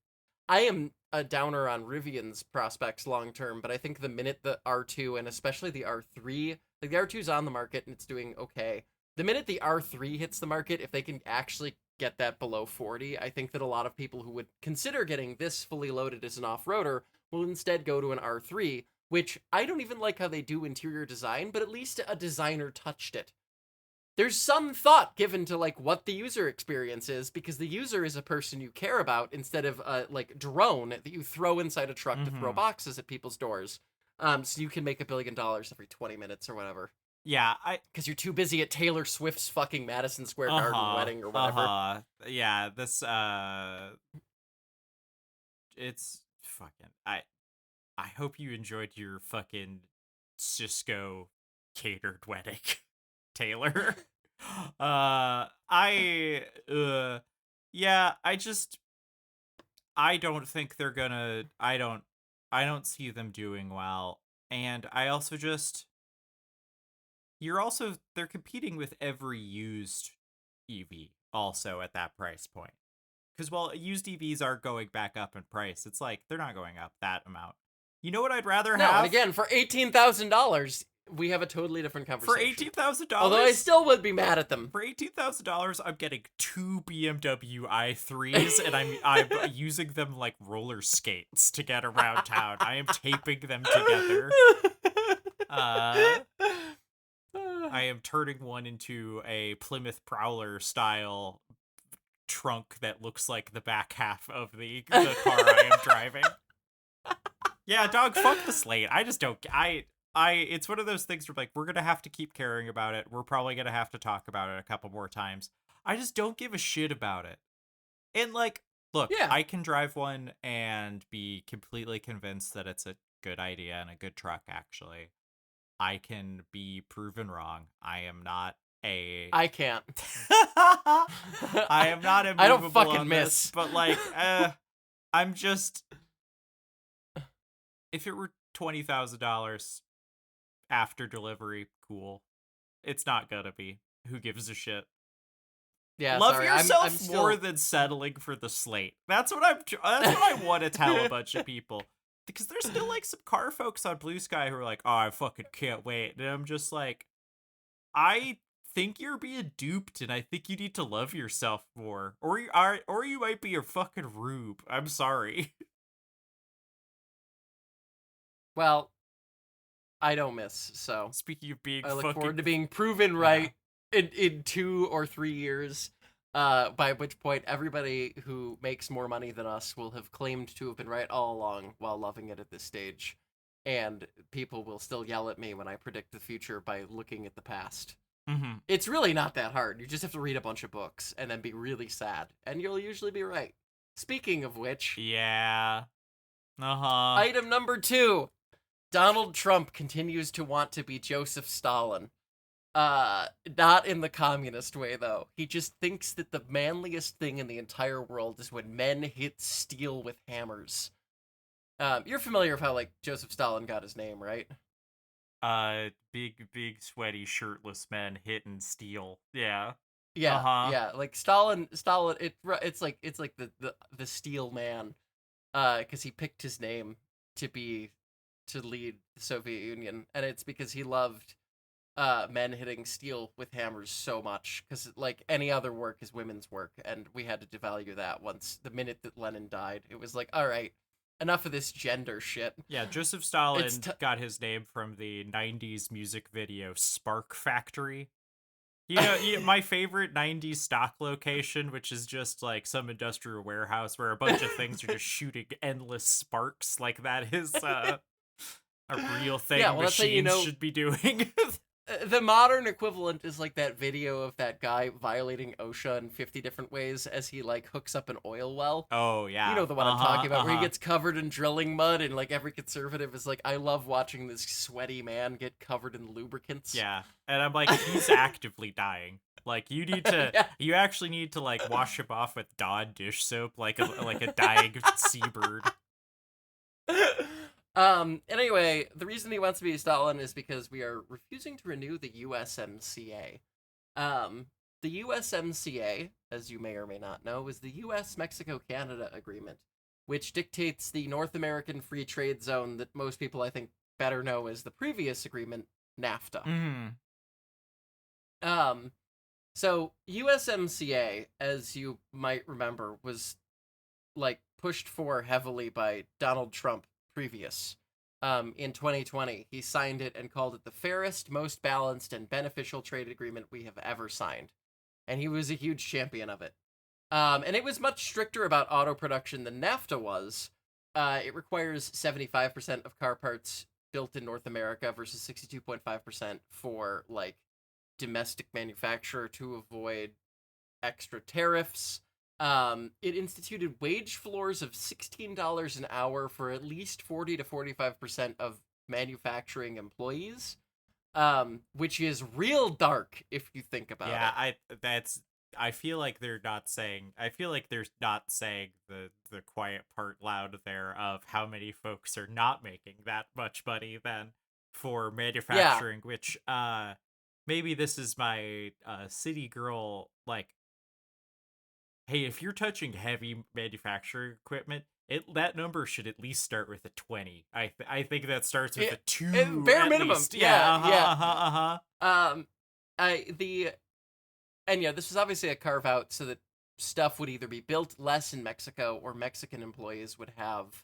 I am a downer on Rivian's prospects long term, but I think the minute the R2 and especially the R3, like, the R2 is on the market and it's doing okay. The minute the R3 hits the market, if they can actually get that below 40, I think that a lot of people who would consider getting this fully loaded as an off-roader will instead go to an R3, which I don't even like how they do interior design, but at least a designer touched it. There's some thought given to, like, what the user experience is, because the user is a person you care about instead of a, like, drone that you throw inside a truck to throw boxes at people's doors. So you can make $1 billion every 20 minutes or whatever. yeah, Because you're too busy at Taylor Swift's fucking Madison Square Garden uh-huh, wedding or whatever. yeah, this, it's fucking, I hope you enjoyed your fucking Cisco catered wedding, Taylor. Yeah, I don't think they're gonna, I don't see them doing well. And I also just, they're competing with every used EV also at that price point. Because while used EVs are going back up in price, it's like they're not going up that amount. You know what I'd rather No, and have? again, for $18,000, we have a totally different For conversation. Although I $18,000? still would be mad at them. For $18,000, I'm getting two BMW i3s, and I'm using them like roller skates to get around town. I am taping them together. I am turning one into a Plymouth Prowler style trunk that looks like the back half of the car I am driving. Yeah, dog, fuck the Slate. I just don't. It's one of those things where, like, we're gonna have to keep caring about it. We're probably gonna have to talk about it a couple more times. I just don't give a shit about it. And, like, look, Yeah. I can drive one and be completely convinced that it's a good idea and a good truck, actually. I can be proven wrong. I am not a I can't. I am not immovable I don't fucking on miss. this, but, like, I'm just, if it were $20,000 after delivery, cool. It's not gonna be. Who gives a shit? Yeah, Love sorry. yourself I'm still... more than settling for the Slate. That's what I want to tell a bunch of people. Because there's still, like, some car folks on Blue Sky who are like, "Oh, I fucking can't wait." And I'm just like, I think you're being duped, and I think you need to love yourself more. Or you might be a fucking rube. I'm sorry. Well, I don't miss, so Speaking of being I look fucking, forward to being proven right in 2 or 3 years. By which point everybody who makes more money than us will have claimed to have been right all along while loving it at this stage. And people will still yell at me when I predict the future by looking at the past. Mm-hmm. It's really not that hard. You just have to read a bunch of books and then be really sad, and you'll usually be right. Speaking of which, Yeah. Uh-huh. item number 2. Donald Trump continues to want to be Joseph Stalin. Not in the communist way, though. He just thinks that the manliest thing in the entire world is when men hit steel with hammers. You're familiar with how, like, Joseph Stalin got his name, right? Big, sweaty, shirtless men hitting steel. Yeah. Yeah, Uh-huh. yeah. Like, Stalin. It's like the Steel Man, because he picked his name to lead the Soviet Union, and it's because he loved men hitting steel with hammers so much, because, like, any other work is women's work, and we had to devalue that once the minute that Lenin died. It was like, all right, enough of this gender shit. Yeah, Joseph It's Stalin got his name from the 90s music video Spark Factory. My favorite 90s stock location, which is just like some industrial warehouse where a bunch of things are just shooting endless sparks, like that is a real Yeah, thing well, that's how you machines know should be doing. the modern equivalent is like that video of that guy violating OSHA in 50 different ways as he like hooks up an oil well. Oh, You yeah. know the one I'm talking about, where he Uh-huh. gets covered in drilling mud, and like every conservative is like, I love watching this sweaty man get covered in lubricants. Yeah. And I'm like, he's actively dying. Like, Yeah. you actually need to like wash him off with Dawn dish soap like a dying seabird. Anyway, the reason he wants to be Stalin is because we are refusing to renew the USMCA. The USMCA, as you may or may not know, is the US-Mexico-Canada agreement, which dictates the North American Free Trade Zone that most people, I think, better know as the previous agreement, NAFTA. Mm-hmm. So USMCA, as you might remember, was like pushed for heavily by Donald Trump previous. In 2020, he signed it and called it the fairest, most balanced, and beneficial trade agreement we have ever signed. And he was a huge champion of it. And it was much stricter about auto production than NAFTA was. It requires 75% of car parts built in North America versus 62.5% for like domestic manufacturer to avoid extra tariffs. It instituted wage floors of $16 an hour for at least 40 to 45% of manufacturing employees, which is real dark if you think about it. I feel like they're not saying the quiet part loud there of how many folks are not making that much money then for Yeah, manufacturing, which maybe this is my city girl, like, hey, if you're touching heavy manufacturing equipment, that number should at least start with a 20. I think that starts with a 2 bare at minimum. least. Yeah, Uh-huh, yeah. uh-huh, uh-huh. Um, I the and yeah, this was obviously a carve out so that stuff would either be built less in Mexico or Mexican employees would have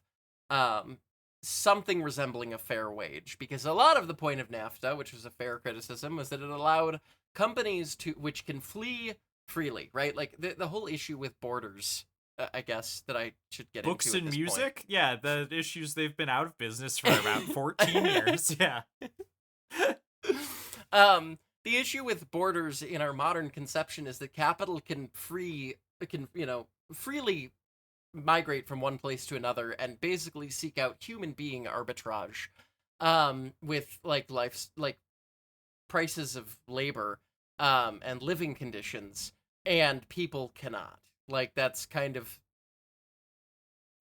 um something resembling a fair wage, because a lot of the point of NAFTA, which was a fair criticism, was that it allowed companies to which can flee freely, right? Like the whole issue with borders, I guess that I should get Books into at and this point. music? Yeah, the issues they've been out of business for about 14 years. Yeah. The issue with borders in our modern conception is that capital can freely migrate from one place to another and basically seek out human being arbitrage, with like prices of labor, and living conditions, and people cannot. Like that's kind of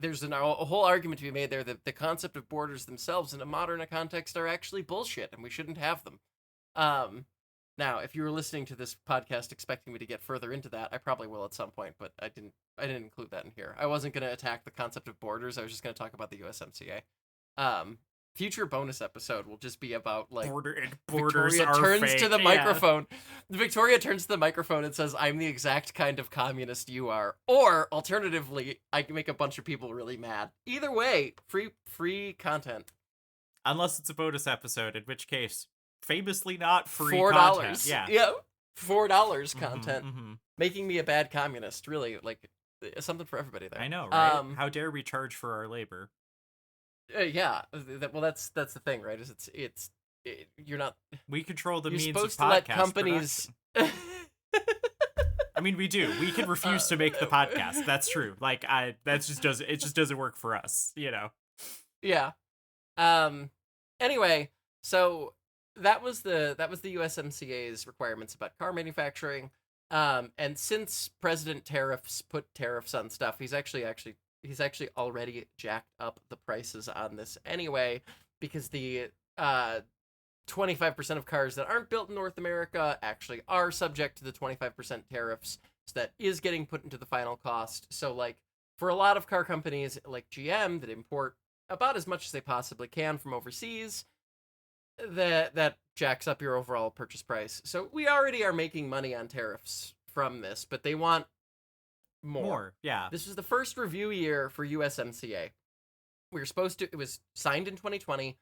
there's a whole argument to be made there that the concept of borders themselves in a modern context are actually bullshit and we shouldn't have them. Um, Now, if you were listening to this podcast expecting me to get further into that, I probably will at some point, but I didn't. I didn't include that in here. I wasn't going to attack the concept of borders. I was just going to talk about the USMCA. Um, Future bonus episode will just be about like Borders Victoria are turns fake. to the Yeah. microphone. Victoria turns to the microphone and says, "I'm the exact kind of communist you are." Or alternatively, I can make a bunch of people really mad. Either way, free content. Unless it's a bonus episode, in which case, famously not free content. $4. Yeah. Yeah. $4 content. Mm-hmm. Making me a bad communist. Really, like something for everybody there. I know, right? How dare we charge for our labor? Yeah. Well, that's the thing, right? Is you're not. We control the You're means supposed of to let podcast companies. I mean, we do. We can refuse to make the podcast. That's true. Like, it just doesn't work for us. You know. Yeah. Anyway, so that was the USMCA's requirements about car manufacturing. And since President Tariffs put tariffs on stuff, he's actually already jacked up the prices on this anyway, because the 25% of cars that aren't built in North America actually are subject to the 25% tariffs. So that is getting put into the final cost. So like for a lot of car companies like GM that import about as much as they possibly can from overseas, that jacks up your overall purchase price. So we already are making money on tariffs from this, but they want more. Yeah. This was the first review year for USMCA. it was signed in 2020.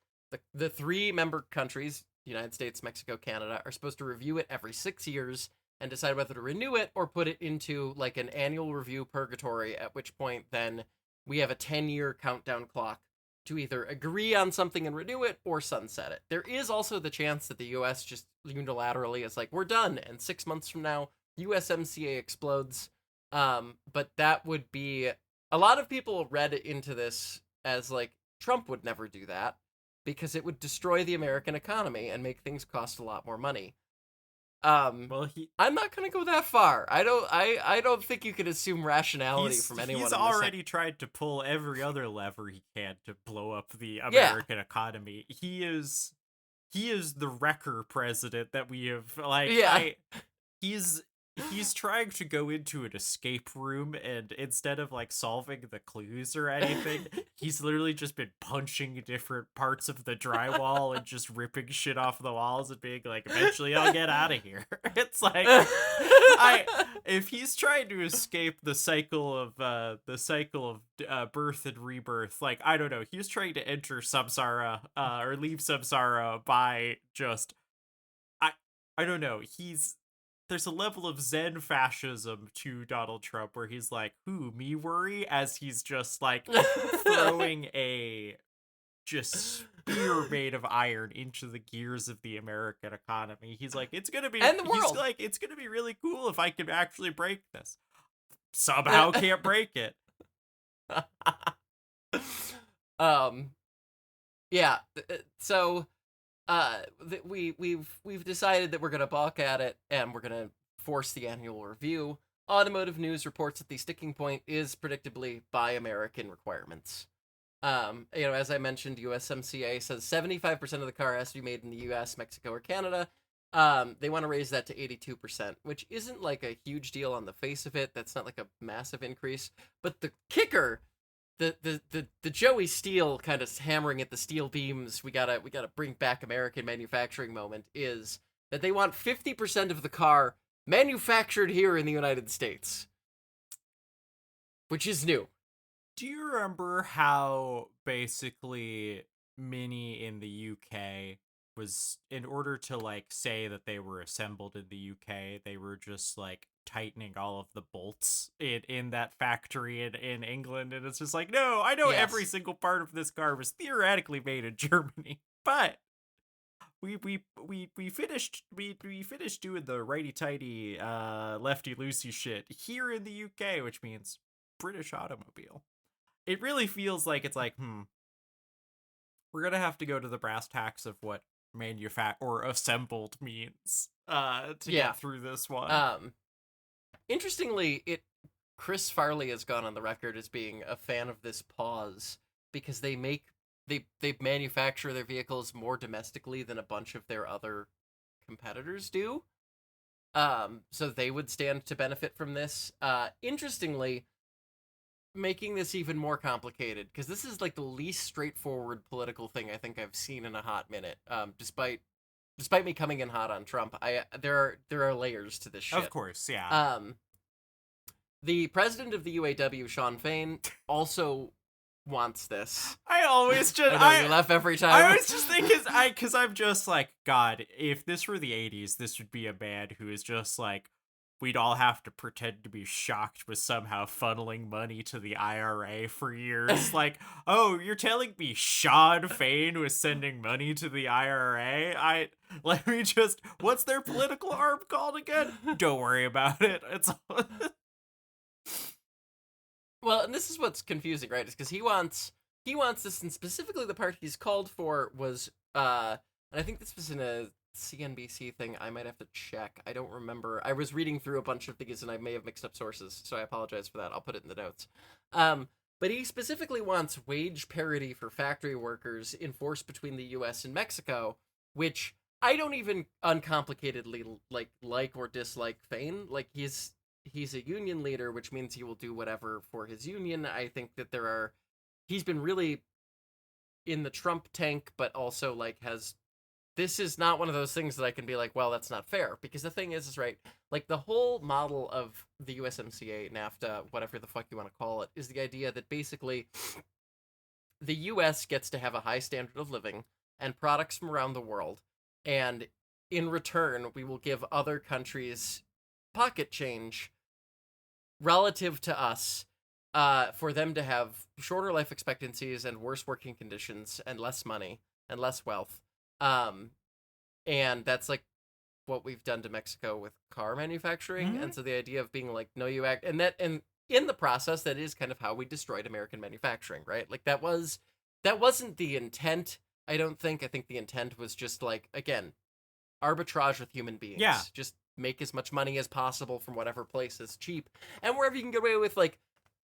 The 3 member countries, United States, Mexico, Canada, are supposed to review it every 6 years and decide whether to renew it or put it into like an annual review purgatory, at which point then we have a 10-year countdown clock to either agree on something and renew it or sunset it. There is also the chance that the US just unilaterally is like, we're done, and 6 months from now, USMCA explodes. But that would be, a lot of people read into this as like, Trump would never do that because it would destroy the American economy and make things cost a lot more money. Well, I'm not gonna go that far. I don't think you can assume rationality from anyone. He's already tried to pull every other lever he can to blow up the Yeah. American economy. He is the wrecker president that we have, like, Yeah. he's trying to go into an escape room, and instead of like solving the clues or anything, he's literally just been punching different parts of the drywall and just ripping shit off the walls and being like, eventually I'll get out of here. It's like, if he's trying to escape the cycle of birth and rebirth, like, I don't know, he's trying to enter samsara or leave samsara by just, I don't know, there's a level of Zen fascism to Donald Trump where he's like, "Who, me worry?" as he's just like throwing a spear made of iron into the gears of the American economy. He's like, it's gonna be, and the world. He's like, it's gonna be really cool if I can actually break this. Somehow can't break it. Yeah. So we've decided that we're gonna balk at it and we're gonna force the annual review. Automotive News reports that the sticking point is predictably Buy American requirements. As I mentioned, USMCA says 75% of the car has to be made in the US, Mexico, or Canada. They want to raise that to 82%, which isn't like a huge deal on the face of it. That's not like a massive increase. But the kicker, the Joey Steele kind of hammering at the steel beams, we gotta bring back American manufacturing moment, is that they want 50% of the car manufactured here in the United States, which is new. Do you remember how basically Mini in the UK was, in order to like say that they were assembled in the UK, they were just like tightening all of the bolts in that factory in England, and it's just like, no, I know every single part of this car was theoretically made in Germany, but we finished doing the righty tighty lefty loosey shit here in the UK, which means British automobile. It really feels like it's like, we're gonna have to go to the brass tacks of what or assembled means to get through this one. Interestingly, Chris Farley has gone on the record as being a fan of this pause because they manufacture their vehicles more domestically than a bunch of their other competitors do. So they would stand to benefit from this. Interestingly, making this even more complicated, because this is like the least straightforward political thing I think I've seen in a hot minute. Despite me coming in hot on Trump, there are layers to this shit. Of course, yeah. The president of the UAW, Sean Fain, also wants this. I always just I laugh every time. I always just think because I'm just like, God, if this were the 80s, this would be a man who is just like, we'd all have to pretend to be shocked with somehow funneling money to the IRA for years. Like, oh, you're telling me Sean Fain was sending money to the IRA? What's their political arm called again? Don't worry about it. It's Well, and this is what's confusing, right? Is because he wants this, and specifically the part he's called for was, and I think this was in a CNBC thing. I might have to check. I don't remember. I was reading through a bunch of these and I may have mixed up sources, so I apologize for that. I'll put it in the notes. But he specifically wants wage parity for factory workers enforced between the US and Mexico, which I don't even uncomplicatedly like or dislike Fain. Like, he's a union leader, which means he will do whatever for his union. I think that he's been really in the Trump tank, but also like this is not one of those things that I can be like, well, that's not fair. Because the thing is right, like the whole model of the USMCA, NAFTA, whatever the fuck you want to call it, is the idea that basically the US gets to have a high standard of living and products from around the world, and in return, we will give other countries pocket change relative to us, for them to have shorter life expectancies and worse working conditions and less money and less wealth. And that's like what we've done to Mexico with car manufacturing. Mhm. And so the idea of being like, no, you act, and in the process, that is kind of how we destroyed American manufacturing, right? Like that wasn't the intent. I don't think. I think the intent was just like, again, arbitrage with human beings. Yeah. Just make as much money as possible from whatever place is cheap, and wherever you can get away with, like,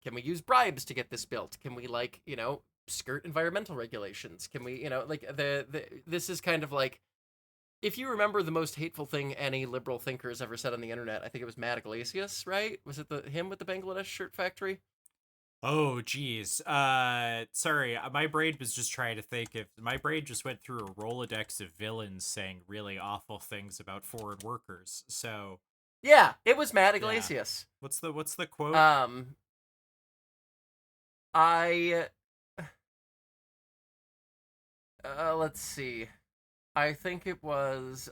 can we use bribes to get this built? Can we, like, skirt environmental regulations? Can we, like, this is kind of like, if you remember the most hateful thing any liberal thinker has ever said on the internet, I think it was Matt Iglesias, right? Was it him with the Bangladesh shirt factory? Oh, geez. Sorry, my brain was just trying to think if my brain just went through a Rolodex of villains saying really awful things about foreign workers. So Yeah, it was Matt yeah, Iglesias. what's the quote? I let's see. I think it was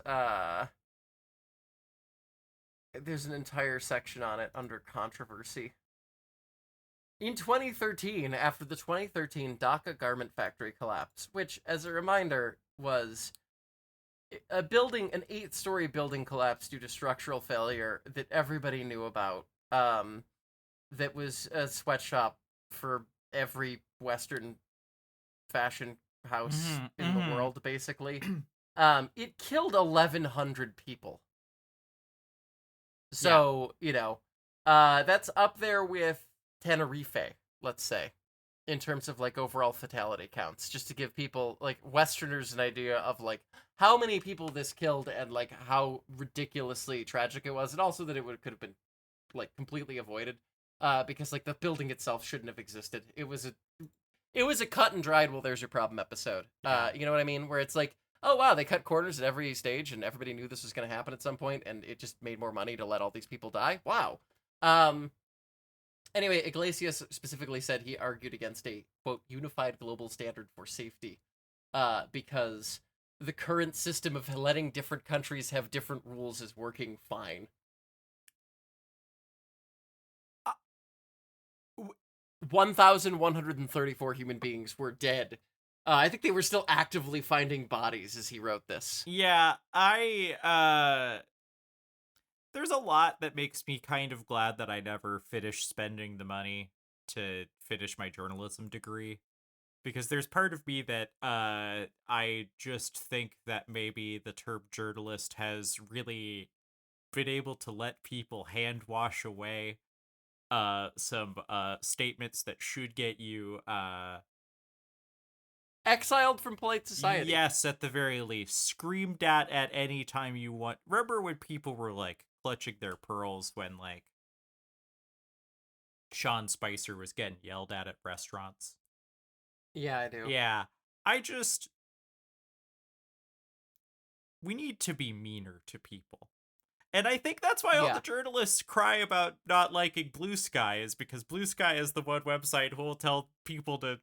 there's an entire section on it under controversy. In 2013, after the 2013 Dhaka garment factory collapse, which, as a reminder, was an 8-story building collapse due to structural failure that everybody knew about. That was a sweatshop for every Western fashion house in the world, basically. It killed 1,100 people. So, that's up there with Tenerife, let's say, in terms of, like, overall fatality counts, just to give people, like, Westerners an idea of, like, how many people this killed and, like, how ridiculously tragic it was, and also that could have been, like, completely avoided, because, like, the building itself shouldn't have existed. It was a cut and dried, well, there's your problem episode. Yeah. You know what I mean? Where it's like, oh, wow, they cut corners at every stage, and everybody knew this was going to happen at some point, and it just made more money to let all these people die. Wow. Anyway, Iglesias specifically said he argued against a, quote, unified global standard for safety, because the current system of letting different countries have different rules is working fine. 1,134 human beings were dead. I think they were still actively finding bodies as he wrote this. Yeah, there's a lot that makes me kind of glad that I never finished spending the money to finish my journalism degree, because there's part of me that I just think that maybe the term journalist has really been able to let people hand wash away some statements that should get you Exiled from polite society. yes, at the very least, screamed at any time you want. Remember when people were like clutching their pearls when like Sean Spicer was getting yelled at restaurants? Yeah, I do. Yeah, we need to be meaner to people. And I think that's why all the journalists cry about not liking Blue Sky, is because Blue Sky is the one website who will tell people to,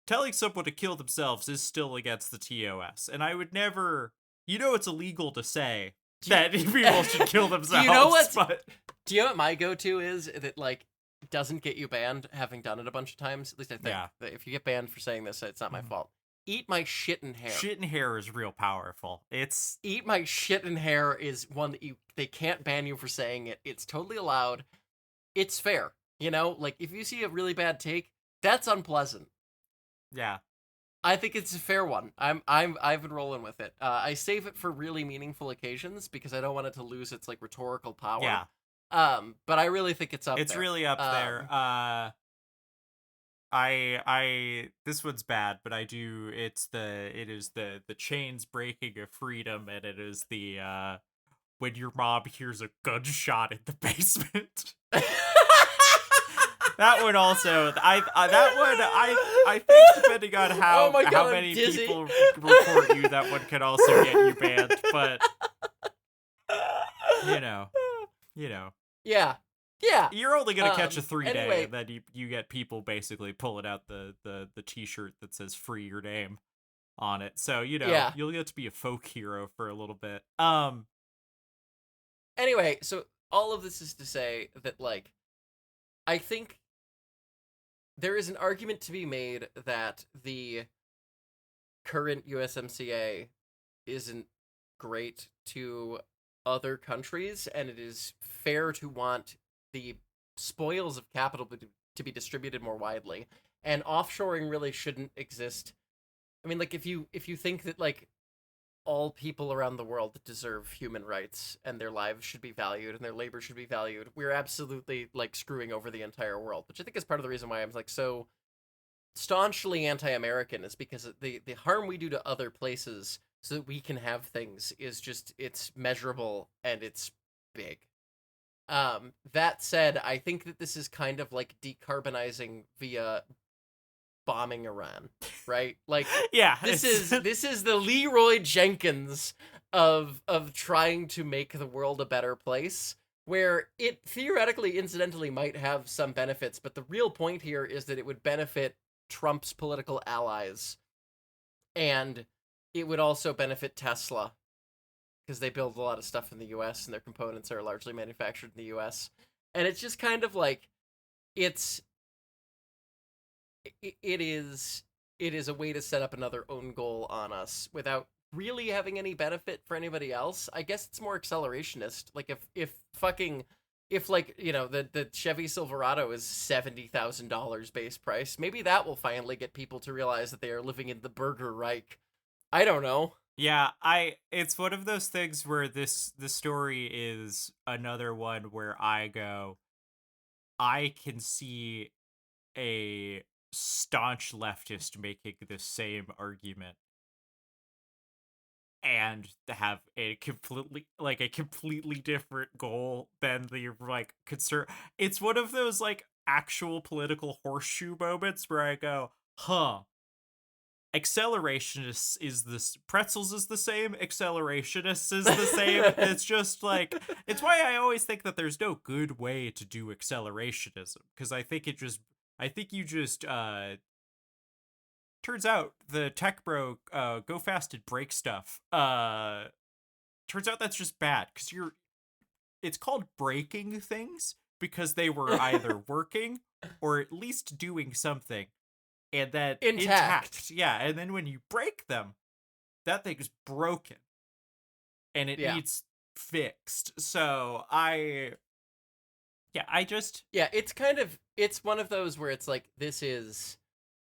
telling someone to kill themselves is still against the TOS. And I would never, it's illegal to say that people should kill themselves. Do you know what my go-to is that, like, doesn't get you banned, having done it a bunch of times? At least I think. Yeah. If you get banned for saying this, it's not my fault. Eat my shit in hair. Shit in hair is real powerful. Eat my shit in hair is one that they can't ban you for saying it. It's totally allowed. It's fair. Like, if you see a really bad take, that's unpleasant. Yeah. I think it's a fair one. I've been rolling with it. I save it for really meaningful occasions because I don't want it to lose its, like, rhetorical power. Yeah. But I really think it's up there. It's really up there. This one's bad, but it is the chains breaking of freedom, and it is the when your mom hears a gunshot in the basement. That one also, I think depending on how many people report you, that one can also get you banned. But you know. Yeah. Yeah. You're only gonna catch a 3-day, Anyway, and then you get people basically pulling out the T-shirt that says "Free Your Name" on it. So yeah. you'll get to be a folk hero for a little bit. Anyway, so all of this is to say that, like, I think there is an argument to be made that the current USMCA isn't great to other countries, and it is fair to want the spoils of capital to be distributed more widely. And offshoring really shouldn't exist. I mean, like, if you think that, like, all people around the world deserve human rights and their lives should be valued and their labor should be valued, we're absolutely, like, screwing over the entire world, which I think is part of the reason why I'm, like, so staunchly anti-American, is because the harm we do to other places so that we can have things is just, it's measurable and it's big. That said, I think that this is kind of like decarbonizing via bombing Iran, right? Like, yeah, this is the Leroy Jenkins of trying to make the world a better place, where it theoretically, incidentally, might have some benefits, but the real point here is that it would benefit Trump's political allies, and it would also benefit Tesla, because they build a lot of stuff in the US and their components are largely manufactured in the US. And it's just kind of like, it is a way to set up another own goal on us without really having any benefit for anybody else. I guess it's more accelerationist. Like, if like, you know, the Chevy Silverado is $70,000 base price, maybe that will finally get people to realize that they are living in the Burger Reich. I don't know. yeah. It's one of those things where the story is another one where I go, I can see a staunch leftist making the same argument and have a completely different goal than the, like, concern. It's one of those, like, actual political horseshoe moments where I go, huh, accelerationists is this, pretzels is the same, accelerationists is the same. It's just like, it's why I always think that there's no good way to do accelerationism, because I think you just turns out the tech bro go fast and break stuff. Turns out that's just bad, because it's called breaking things because they were either working or at least doing something, and then intact. Yeah, and then when you break them, that thing's broken and it needs fixed. So it's one of those where it's like, this is,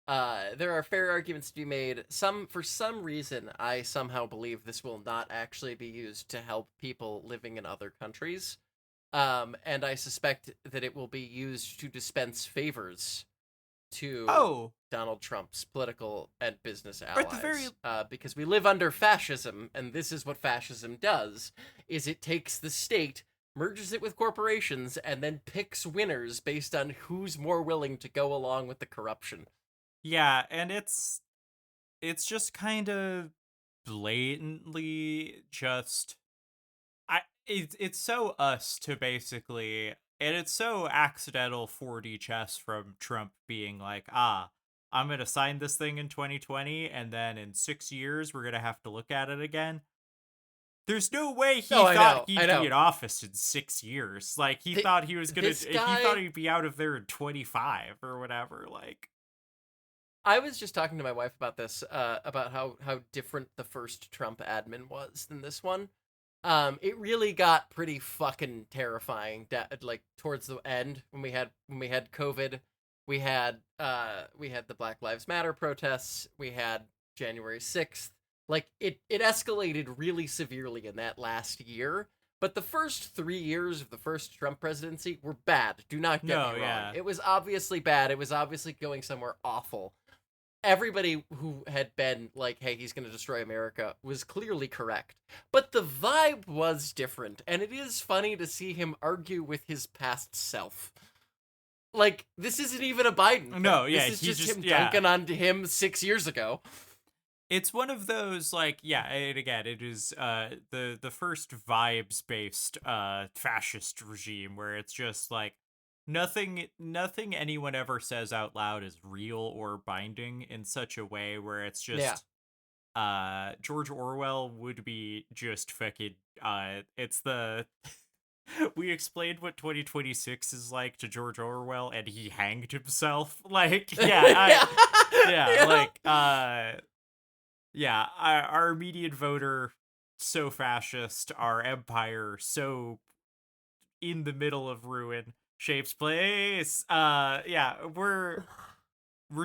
there are fair arguments to be made. For some reason, I somehow believe this will not actually be used to help people living in other countries. And I suspect that it will be used to dispense favors to Donald Trump's political and business allies. Because we live under fascism, and this is what fascism does, is it takes the state, merges it with corporations, and then picks winners based on who's more willing to go along with the corruption. Yeah, and it's just kind of blatantly just, it's so us to basically, and it's so accidental 4D chess from Trump being like, I'm gonna sign this thing in 2020, and then in 6 years we're gonna have to look at it again. There's no way he thought he'd be in office in 6 years. Like, he thought he was gonna, he thought he'd be out of there in 25 or whatever. Like, I was just talking to my wife about this, about how different the first Trump admin was than this one. It really got pretty fucking terrifying. Like, towards the end, when we had COVID, we had the Black Lives Matter protests, we had January 6th. Like, it escalated really severely in that last year. But the first 3 years of the first Trump presidency were bad. Do not get me wrong. Yeah. It was obviously bad. It was obviously going somewhere awful. Everybody who had been like, hey, he's going to destroy America, was clearly correct. But the vibe was different, and it is funny to see him argue with his past self. Like, this isn't even a Biden thing. No, yeah. This is just him dunking on him 6 years ago. It's one of those, like, yeah, and again, it is the first vibes based fascist regime where it's just like nothing anyone ever says out loud is real or binding in such a way where it's Yeah. just George Orwell would be just fucking it's the we explained what 2026 is like to George Orwell and he hanged himself. Like, yeah, Yeah. yeah, Yeah. like yeah, our Armenian voter so fascist, our empire so in the middle of ruin, shapes place. Yeah, we're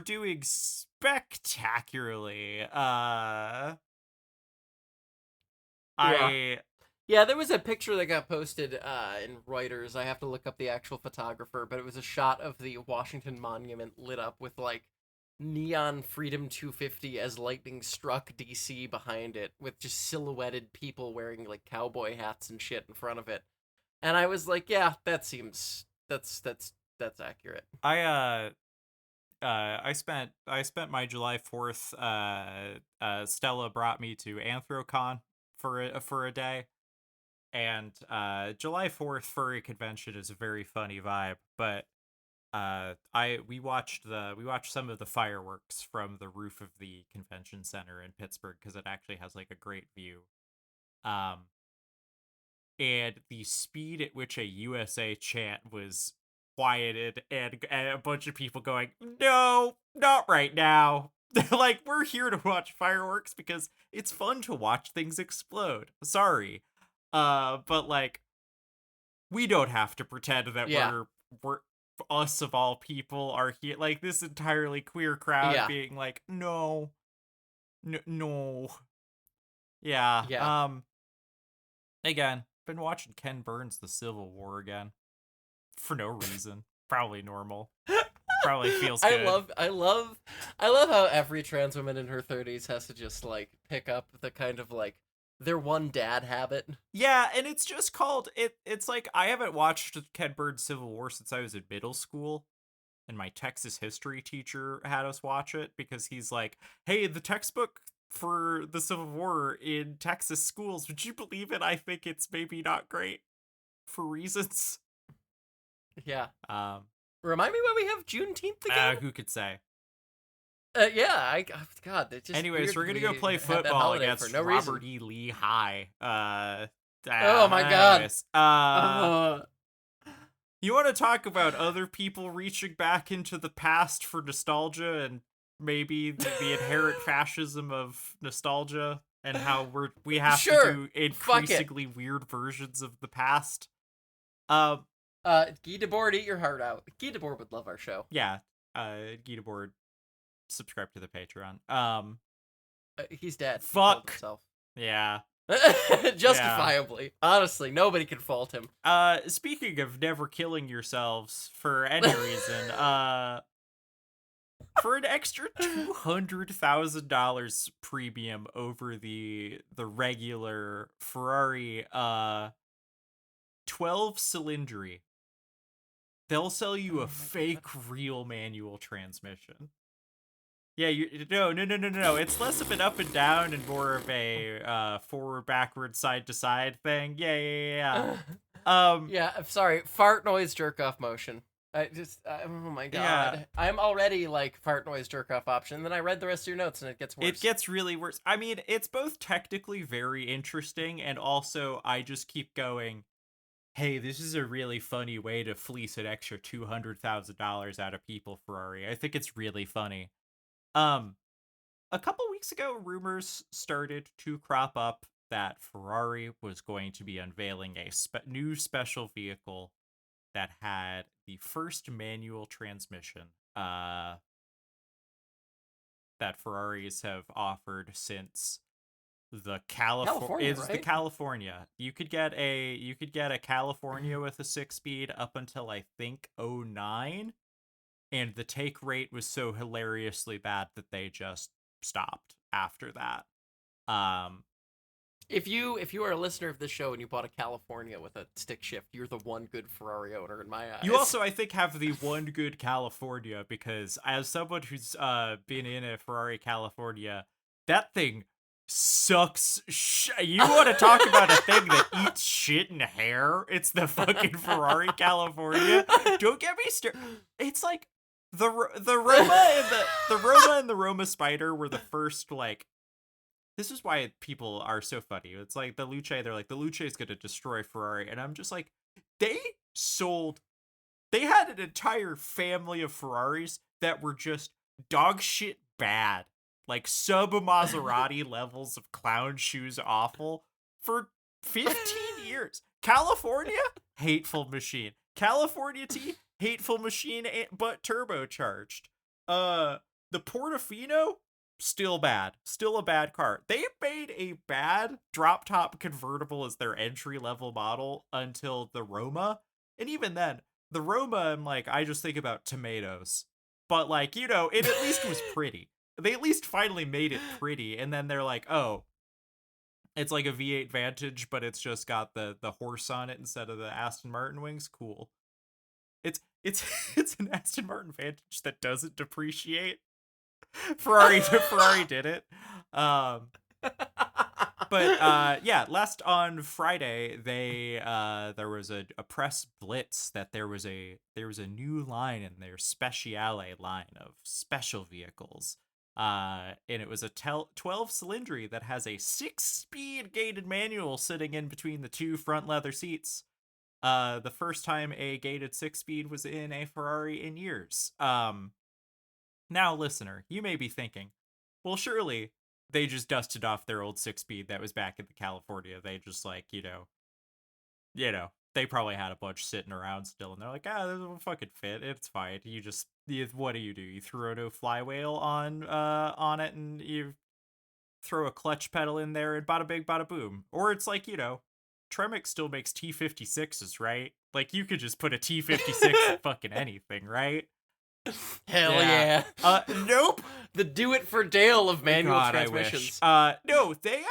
doing spectacularly. Yeah. I Yeah, there was a picture that got posted in Reuters. I have to look up the actual photographer, but it was a shot of the Washington Monument lit up with like neon Freedom 250 as lightning struck DC behind it, with just silhouetted people wearing like cowboy hats and shit in front of it. And I was like, yeah, that seems that's accurate. I I spent my July 4th Stella brought me to Anthrocon for a day. And July 4th furry convention is a very funny vibe, but I we watched some of the fireworks from the roof of the convention center in Pittsburgh because it actually has like a great view. Um and the speed at which a USA chant was quieted and a bunch of people going, "No, not right now." They're like, "We're here to watch fireworks because it's fun to watch things explode." Sorry. But like we don't have to pretend that Yeah. we're us of all people are here, like this entirely queer crowd Yeah. being like, no, no. Yeah. Yeah. Again, been watching Ken Burns The Civil War again for no reason. Probably normal. Probably feels I good. love I love I love how every trans woman in her 30s has to just like pick up the kind of like their one dad habit. Yeah, and it's just called it's like I haven't watched Ken Burns Civil War since I was in middle school. And my Texas history teacher had us watch it because he's like, "Hey, the textbook for the Civil War in Texas schools, would you believe it? I think it's maybe not great for reasons." Yeah. Um, Remind me when we have Juneteenth again? who could say? Yeah, God, it's just Anyways, weird we're that gonna go we play have that football holiday for against no reason. Robert E. Lee High. Oh my God. Anyways, Uh, you want to talk about other people reaching back into the past for nostalgia and maybe the inherent fascism of nostalgia and how we have to sure. do Fuck it. increasingly weird versions of the past. Um, Guy Debord, eat your heart out. Guy Debord would love our show. yeah. Gita Board, subscribe to the Patreon. He's dead. He killed Fuck. himself. Yeah. Justifiably. Honestly, nobody can fault him. Speaking of never killing yourselves for any reason, for an extra $200,000 premium over the regular Ferrari 12 cylindry, they'll sell you a fake real manual transmission. Yeah, no. It's less of an up and down and more of a forward, backward, side to side thing. Yeah. Yeah, I'm sorry. Fart noise jerk off motion. Oh my God. Yeah. I'm already like fart noise jerk off option. Then I read the rest of your notes and it gets worse. It gets really worse. I mean, it's both technically very interesting and also I just keep going, "Hey, this is a really funny way to fleece an extra $200,000 out of people, Ferrari. I think it's really funny." A couple weeks ago, rumors started to crop up that Ferrari was going to be unveiling a new special vehicle that had the first manual transmission that Ferraris have offered since the California, it's the right? California. You could get a California with a 6-speed up until I think '09, and the take rate was so hilariously bad that they just stopped after that. Um If you are a listener of this show and you bought a California with a stick shift, you're the one good Ferrari owner in my eyes. You also, I think, have the one good California because as someone who's been in a Ferrari California, That thing sucks. You want to talk about a thing that eats shit and hair? It's the fucking Ferrari California. Don't get me started. It's like the Roma and the Roma and the Roma Spider were the first, like, this is why people are so funny. It's like the Luce, they're like, the Luce is going to destroy Ferrari. And I'm just like, they had an entire family of Ferraris that were just dog shit bad. Like sub Maserati levels of clown shoes awful for 15 years. California, hateful machine. California T, hateful machine, but turbocharged. The Portofino, still bad. Still a bad car. They made a bad drop top convertible as their entry level model until the Roma. And even then, the Roma, I'm like, I just think about tomatoes. But like, it at least was pretty. They at least finally made it pretty. And then they're like, oh, it's like a V8 Vantage, but it's just got the horse on it instead of the Aston Martin wings. Cool. It's it's an Aston Martin Vantage that doesn't depreciate. Ferrari did it. But yeah, last on Friday they there was a press blitz that there was a new line in their Speciale line of special vehicles. And it was a 12 cylindry that has a 6-speed gated manual sitting in between the two front leather seats. The first time a gated 6-speed was in a Ferrari in years. Now, listener, you may be thinking, well, surely they just dusted off their old 6-speed that was back in the California. They just like, they probably had a bunch sitting around still, and they're like, this will fucking fit. It's fine. What do? You throw a no fly whale on it, and you throw a clutch pedal in there, and bada big, bada boom. Or it's like, Tremec still makes T56s, right? Like, you could just put a T56 in fucking anything, right? Hell yeah. Nope. The do it for Dale of manual transmissions. No, they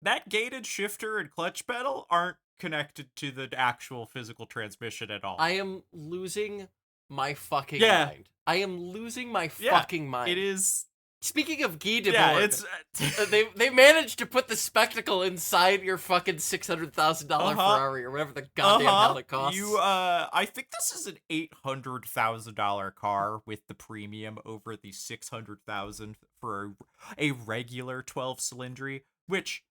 that gated shifter and clutch pedal aren't connected to the actual physical transmission at all. I am losing my fucking mind. I am losing my fucking mind. It is. Speaking of Guy Debord, they managed to put the spectacle inside your fucking $600,000 Ferrari or whatever the goddamn hell it costs. I think this is an $800,000 car with the premium over the $600,000 for a regular 12 cylindry, which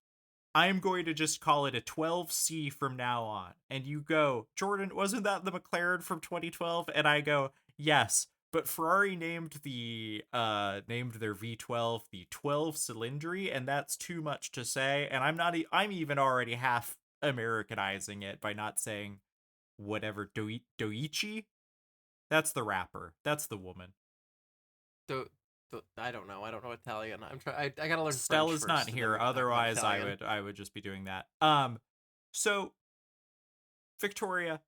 I'm going to just call it a 12C from now on. And you go, Jordan, wasn't that the McLaren from 2012? And I go, yes. But Ferrari named their V12 the 12 cylindry, and that's too much to say. And I'm even already half Americanizing it by not saying whatever Doichi. That's the rapper. That's the woman. I don't know. I don't know Italian. I gotta learn. Stella's not here. Otherwise, I would just be doing that. So Victoria.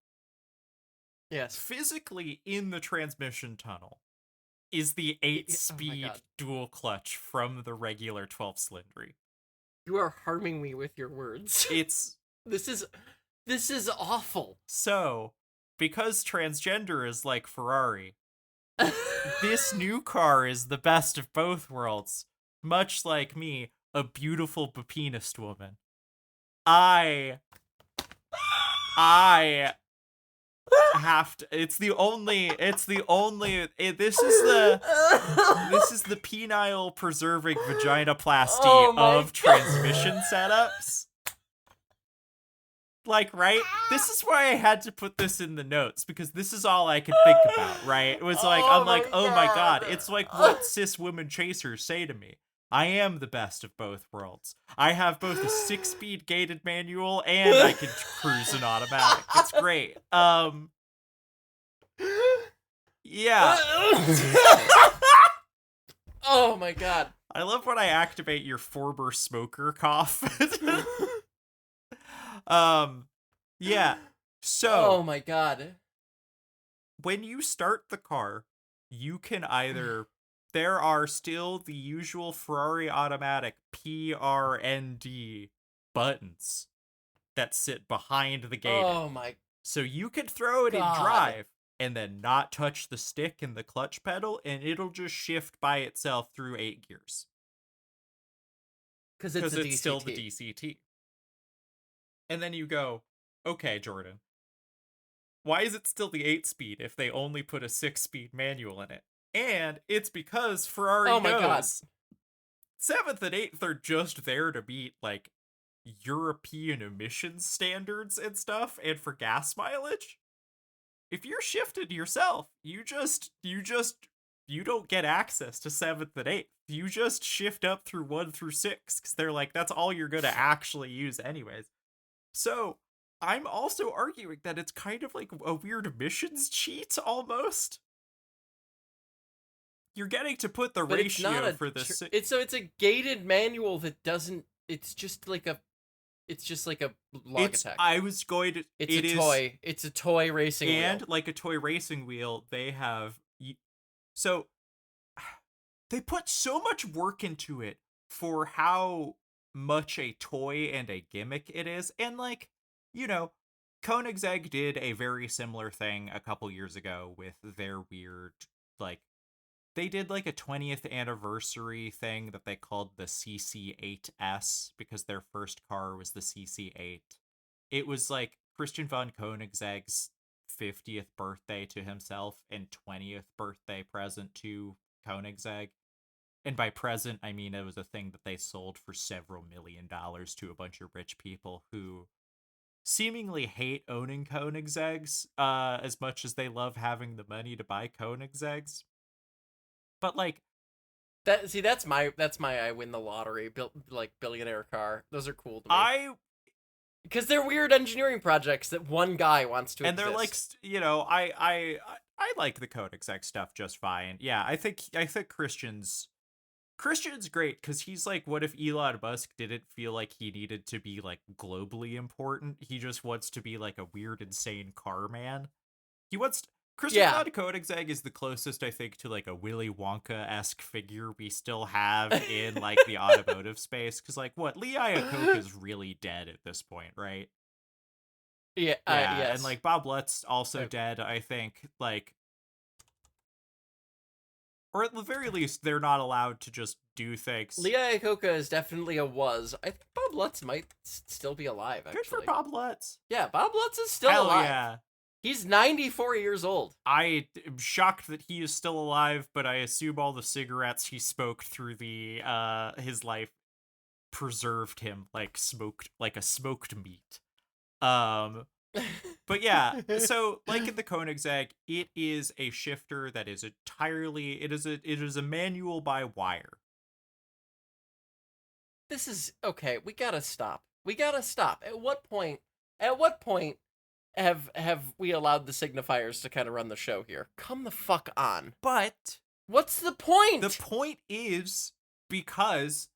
Yes. Physically in the transmission tunnel is the 8-speed dual clutch from the regular 12 cylindry. You are harming me with your words. This is awful. So, because transgender is like Ferrari, this new car is the best of both worlds. Much like me, a beautiful bupinist woman. Have to. This is the penile preserving vaginoplasty of transmission setups. Like, right? This is why I had to put this in the notes, because this is all I could think about, right? It was like, I'm like, oh my god. It's like what cis women chasers say to me. I am the best of both worlds. I have both a 6-speed gated manual and I can cruise an automatic. It's great. Yeah. Oh my god. I love when I activate your former smoker cough. Yeah. So, oh my god. When you start the car, you can either there are still the usual Ferrari automatic PRND buttons that sit behind the gate. Oh my. So you can throw it in drive, and then not touch the stick and the clutch pedal, and it'll just shift by itself through 8 gears. Because Because it's a it's still the DCT. DCT. And then you go, okay, Jordan, why is it still the 8-speed if they only put a 6-speed manual in it? And it's because Ferrari Oh my god. knows 7th and 8th are just there to meet, like, European emissions standards and stuff, and for gas mileage. If you're shifted yourself, you don't get access to 7th and 8th. You just shift up through 1 through 6, because they're like, that's all you're gonna actually use anyways. So I'm also arguing that it's kind of like a weird emissions cheat almost. You're getting to put the But it's not ratio a for the it's a gated manual that doesn't, it's just like a Logitech. I was going to. It's a toy. It's a toy racing wheel. And like a toy racing wheel, they have. So they put so much work into it for how much a toy and a gimmick it is. And like, you know, Koenigsegg did a very similar thing a couple years ago with their weird, like, they did like a 20th anniversary thing that they called the CC8S because their first car was the CC8. It was like Christian von Koenigsegg's 50th birthday to himself and 20th birthday present to Koenigsegg. And by present, I mean it was a thing that they sold for several $1,000,000 to a bunch of rich people who seemingly hate owning Koenigsegg's as much as they love having the money to buy Koenigsegg's. But like that's my I win the lottery like billionaire car. Those are cool to me. Because they're weird engineering projects that one guy wants to and exist. they're like, you know, I like the Koenigsegg stuff just fine. Yeah, I think Christian's great because he's like, what if Elon Musk didn't feel like he needed to be like globally important? He just wants to be like a weird, insane car man. He wants Christian von Koenigsegg is the closest I think to like a Willy Wonka-esque figure we still have in like the automotive space. Because like, what, Lee Iacocca is really dead at this point, right? Yeah, yes. And like Bob Lutz also dead, I think. Like, or at the very least, they're not allowed to just do things. Lee Iacocca is definitely a was. I think Bob Lutz might still be alive, actually. Good for Bob Lutz. Yeah, Bob Lutz is still alive. Yeah. He's 94 years old. I am shocked that he is still alive, but I assume all the cigarettes he smoked through the his life preserved him like a smoked meat. But yeah, so like in the Koenigsegg, it is a shifter that is entirely it is a manual by wire. This is okay, we gotta stop. At what point have we allowed the signifiers to kind of run the show here? Come the fuck on. But what's the point? The point is because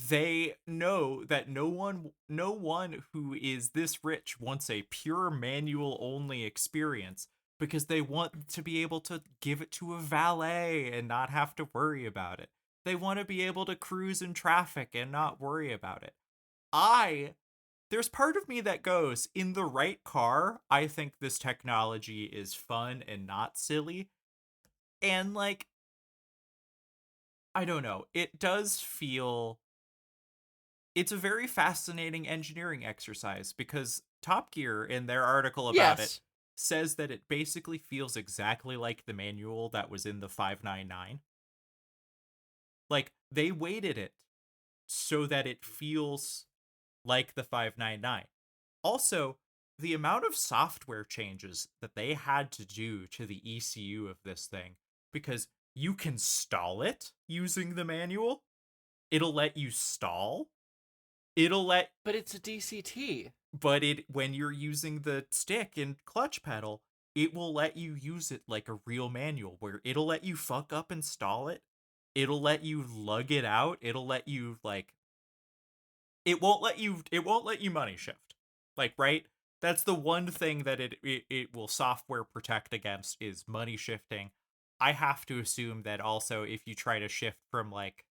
they know that no one who is this rich wants a pure manual only experience, because they want to be able to give it to a valet and not have to worry about it. They want to be able to cruise in traffic and not worry about it. There's part of me that goes, in the right car, I think this technology is fun and not silly. And like, I don't know, it does feel, it's a very fascinating engineering exercise, because Top Gear, in their article about it, says that it basically feels exactly like the manual that was in the 599. Like, they weighted it so that it feels like the 599. Also, the amount of software changes that they had to do to the ECU of this thing, because you can stall it using the manual. It'll let you stall. But it's a DCT. But when you're using the stick and clutch pedal, it will let you use it like a real manual, where it'll let you fuck up and stall it. It'll let you lug it out. It'll let you like, it won't let you money shift. Like, right? That's the one thing that it will software protect against, is money shifting. I have to assume that also if you try to shift from like,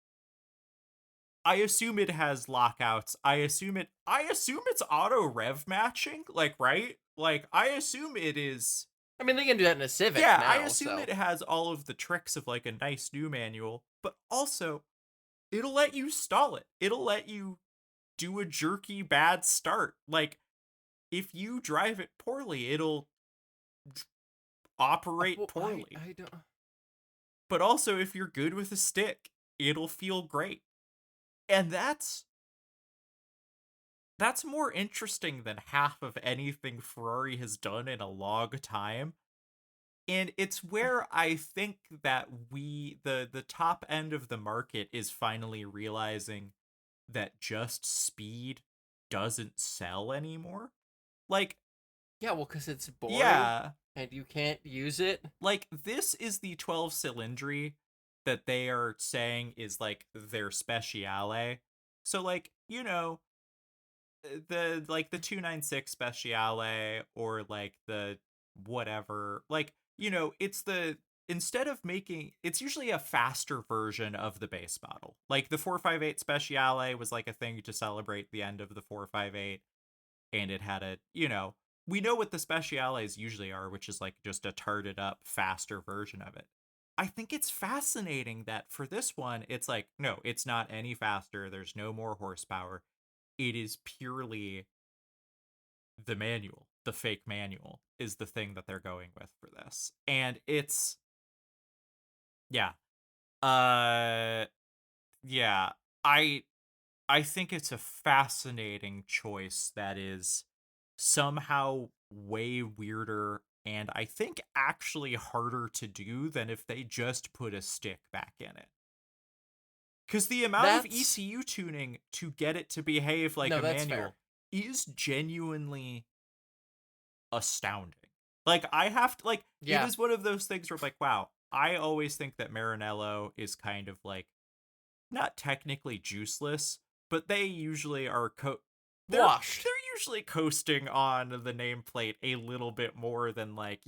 I assume it has lockouts. I assume it's auto rev matching, like, right? Like, I assume it is I mean, they can do that in a Civic Yeah, I now, assume so. it has all of the tricks of like a nice new manual, but also it'll let you stall it. It'll let you do a jerky bad start. Like if you drive it poorly, it'll operate Well, I poorly. I don't. But also if you're good with a stick, it'll feel great. And that's more interesting than half of anything Ferrari has done in a long time. And it's where I think that the top end of the market is finally realizing that just speed doesn't sell anymore. Like, Yeah, well, because it's boring yeah, and you can't use it. like this is the 12 cylindry that they are saying is like their speciale. So like, the 296 speciale or like the whatever, like, it's the instead of making it's usually a faster version of the base model. Like the 458 speciale was like a thing to celebrate the end of the 458, and it had we know what the speciales usually are, which is like just a tarted up faster version of it. I think it's fascinating that for this one it's like, no, it's not any faster, there's no more horsepower, it is purely the manual. The fake manual is the thing that they're going with for this. And it's yeah. Uh yeah. I I think it's a fascinating choice that is somehow way weirder and I think actually harder to do than if they just put a stick back in it. Because the amount of That's ECU tuning to get it to behave like no, a that's fair. manual is genuinely astounding. Like I have to like it Yeah, is one of those things where I'm like, wow, I always think that Maranello is kind of like not technically juiceless, but they usually are washed. they're usually coasting on the nameplate a little bit more than like,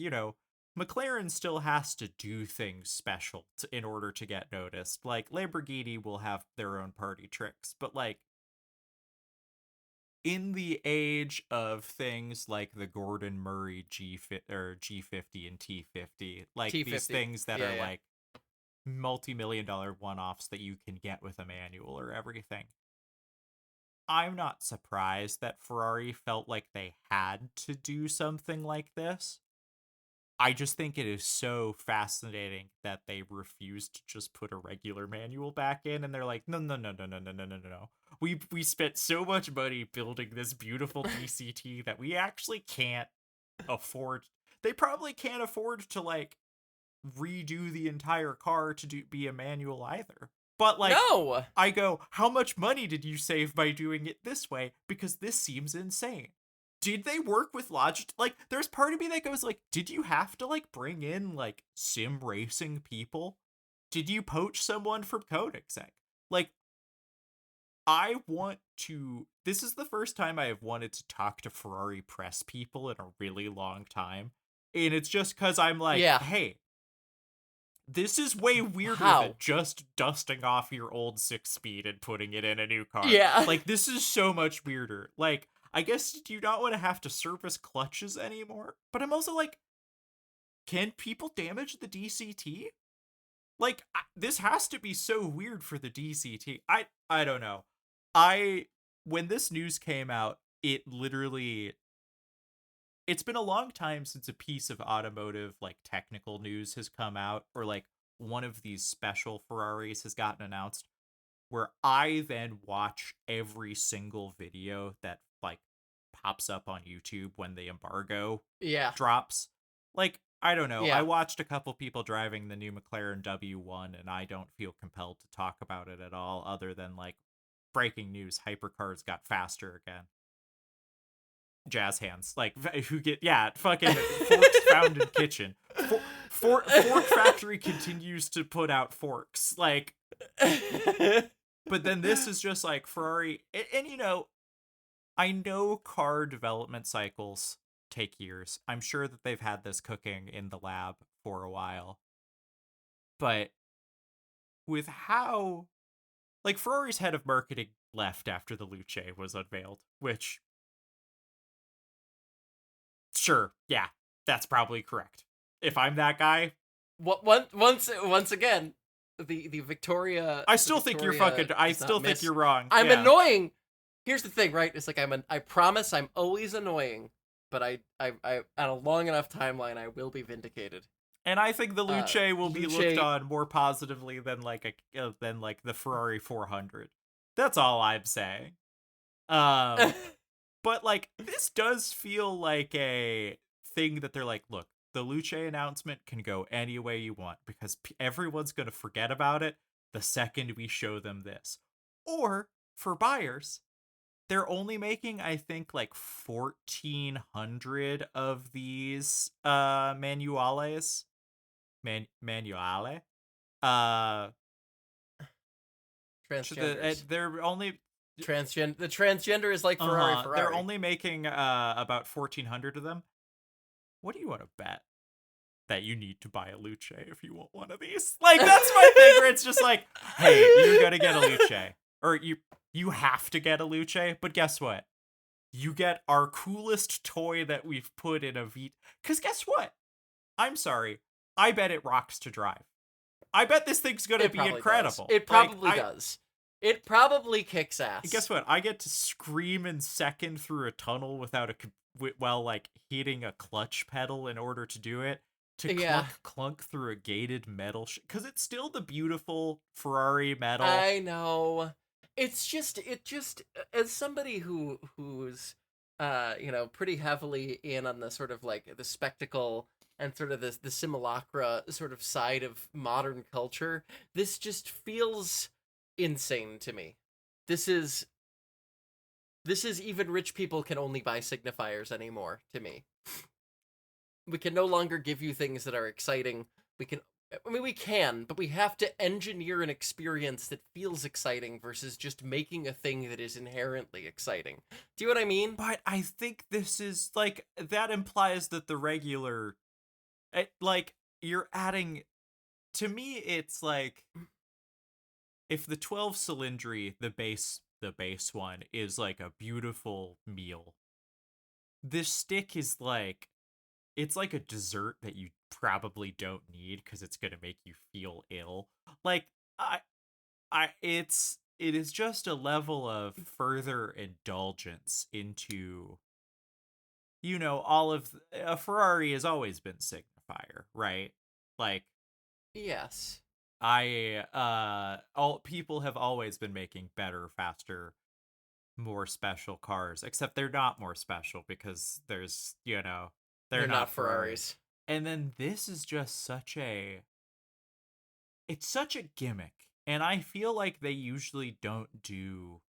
McLaren still has to do things special in order to get noticed. Like Lamborghini will have their own party tricks, but like in the age of things like the Gordon Murray G50 and T50, like these T50. things that Yeah, are yeah. like multi-million dollar one-offs that you can get with a manual or everything. I'm not surprised that Ferrari felt like they had to do something like this. I just think it is so fascinating that they refused to just put a regular manual back in, and they're like, no, no, no, no, no, no, no, no, no, no. We spent so much money building this beautiful DCT that we actually can't afford. They probably can't afford to like redo the entire car to be a manual either. But like, No. I go, how much money did you save by doing it this way? Because this seems insane. Did they work with Logitech? Like, there's part of me that goes like, did you have to like bring in like sim racing people? Did you poach someone from Koenigsegg? Like, I want to. This is the first time I have wanted to talk to Ferrari press people in a really long time. And it's just because I'm like, Yeah. hey, this is way weirder than How? just dusting off your old 6-speed and putting it in a new car. Yeah. Like, this is so much weirder. Like, I guess do you not want to have to service clutches anymore? But I'm also like, can people damage the DCT? Like, this has to be so weird for the DCT. I don't know. I When this news came out, it's been a long time since a piece of automotive like technical news has come out, or like one of these special Ferraris has gotten announced, where I then watch every single video that like pops up on YouTube when the embargo Yeah. drops. Like, I don't know. I Yeah. watched a couple people driving the new McLaren W1 and I don't feel compelled to talk about it at all, other than like breaking news, hypercars got faster again. Jazz hands, like who get fucking forks found in kitchen. Fork factory continues to put out forks, like. But then this is just like Ferrari, and I know car development cycles take years. I'm sure that they've had this cooking in the lab for a while, but with how like Ferrari's head of marketing left after the Luce was unveiled, which sure, yeah, That's probably correct. If I'm that guy, Once again, the Victoria. I The still think you're Victoria fucking. I does still not think miss. you're wrong. I'm Yeah. annoying. Here's the thing, right? It's like I promise I'm always annoying, but I on a long enough timeline I will be vindicated. And I think the Luce will be looked Luce- on more positively than like the Ferrari 400. That's all I'm saying. Um, but like this does feel like a thing that they're like, look, the Luce announcement can go any way you want because everyone's gonna forget about it the second we show them this. Or for buyers, they're only making I think like 1,400 of these manuales manuale uh Transgenders. they're only The transgender is like Ferrari. they're only making about 1,400 of them. What do you want to bet that you need to buy a Luce if you want one of these? Like that's my thing where it's just like, hey, you're gonna get a Luce, or you have to get a Luce, but guess what, you get our coolest toy that we've put in a because guess what, I'm sorry, I bet it rocks to drive. I bet this thing's gonna be incredible. It probably does. It probably kicks ass. Guess what? I get to scream in second through a tunnel without while like hitting a clutch pedal in order to do it. To clunk through a gated metal because it's still the beautiful Ferrari metal. I know. It just as somebody who's pretty heavily in on the sort of like the spectacle and sort of the simulacra sort of side of modern culture, this just feels insane to me. This is even rich people can only buy signifiers anymore to me. We can no longer give you things that are exciting. We can, but we have to engineer an experience that feels exciting versus just making a thing that is inherently exciting. Do you know what I mean? But I think this is like that implies that the regular like you're adding, to me it's like if the 12 cylindry, the base one is like a beautiful meal, this stick is like, it's like a dessert that you probably don't need because it's gonna make you feel ill. Like it is just a level of further indulgence into, all of a Ferrari has always been signifier, right? Like, yes. All people have always been making better, faster, more special cars, except they're not more special because there's, they're not Ferraris. And then this is just it's such a gimmick. And I feel like they usually don't do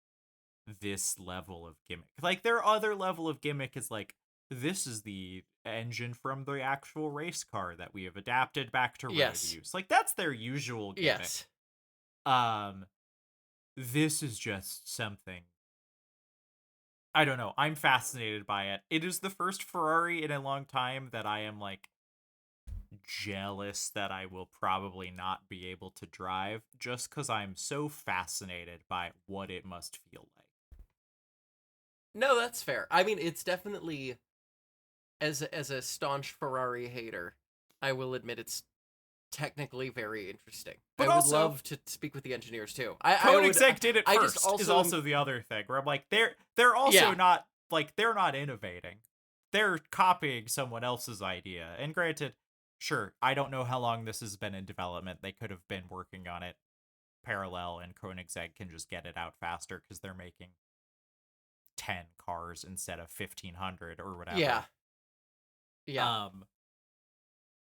this level of gimmick. Like their other level of gimmick is like, this is the engine from the actual race car that we have adapted back to road use. Like that's their usual gimmick. Yes. This is just something, I don't know. I'm fascinated by it. It is the first Ferrari in a long time that I am like jealous that I will probably not be able to drive just because I'm so fascinated by what it must feel like. No, that's fair. I mean, it's definitely, as a staunch Ferrari hater, I will admit it's technically very interesting. But I would love to speak with the engineers too. Koenigsegg did it first. Is also the other thing where I'm like, they're also not like, they're not innovating. They're copying someone else's idea. And granted, sure, I don't know how long this has been in development. They could have been working on it parallel, and Koenigsegg can just get it out faster because they're making 10 cars instead of 1,500 or whatever. Yeah.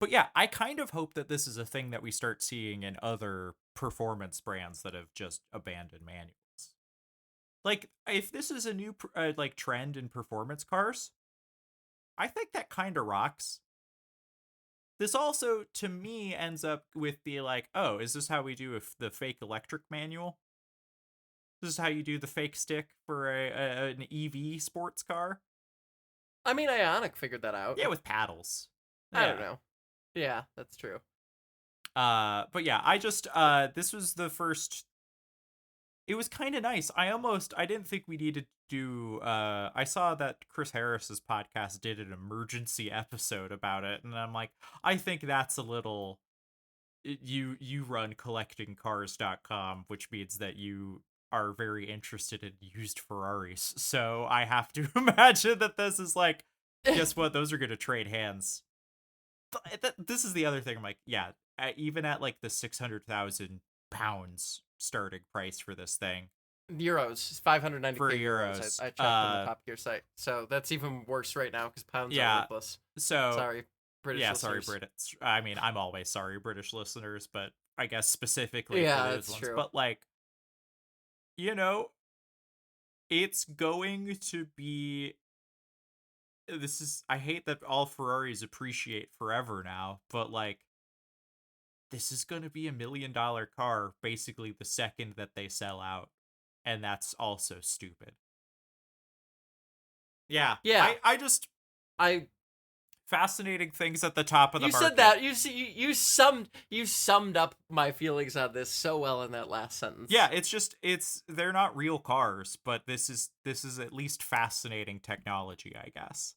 But yeah, I kind of hope that this is a thing that we start seeing in other performance brands that have just abandoned manuals. Like, if this is a new like trend in performance cars, I think that kind of rocks. This also, to me, ends up with the like, oh, is this how we do the fake electric manual? This is how you do the fake stick for an EV sports car? I mean, Ionic figured that out. Yeah, with paddles. I don't know. Yeah, that's true. But yeah, I just this was the first it was kind of nice. I didn't think we needed to do I saw that Chris Harris's podcast did an emergency episode about it, and I'm like, I think that's a little, you run collectingcars.com, which means that you are very interested in used Ferraris. So I have to imagine that this is like, guess what? Those are going to trade hands. This is the other thing. I'm like, yeah, even at like the 600,000 pounds starting price for this thing, Euros, 590k for euros. euros, I checked on the Top Gear site, so that's even worse right now because pounds are worthless. So sorry, British listeners. Sorry, British. I mean, I'm always sorry, British listeners, but I guess specifically yeah, for those that's ones. true. But like, you know, it's going to be. This is. I hate that all Ferraris appreciate forever now, but like, this is going to be $1 million car basically the second that they sell out, and that's also stupid. Yeah. I just fascinating things at the top of the market. You said that you summed up my feelings on this so well in that last sentence. Yeah, they're not real cars, but this is at least fascinating technology, I guess.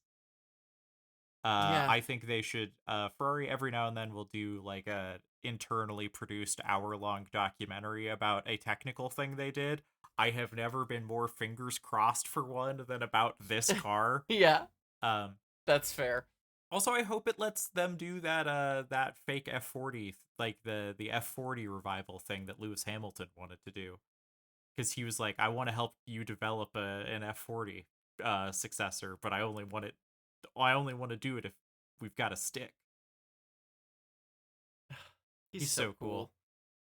I think they should Ferrari every now and then will do like a internally produced hour-long documentary about a technical thing they did. I have never been more fingers crossed for one than about this car. Yeah. That's fair. Also, I hope it lets them do that fake F40, like the F40 revival thing that Lewis Hamilton wanted to do, because he was like, I want to help you develop an F40 successor, but I only want to do it if we've got a stick. He's so cool.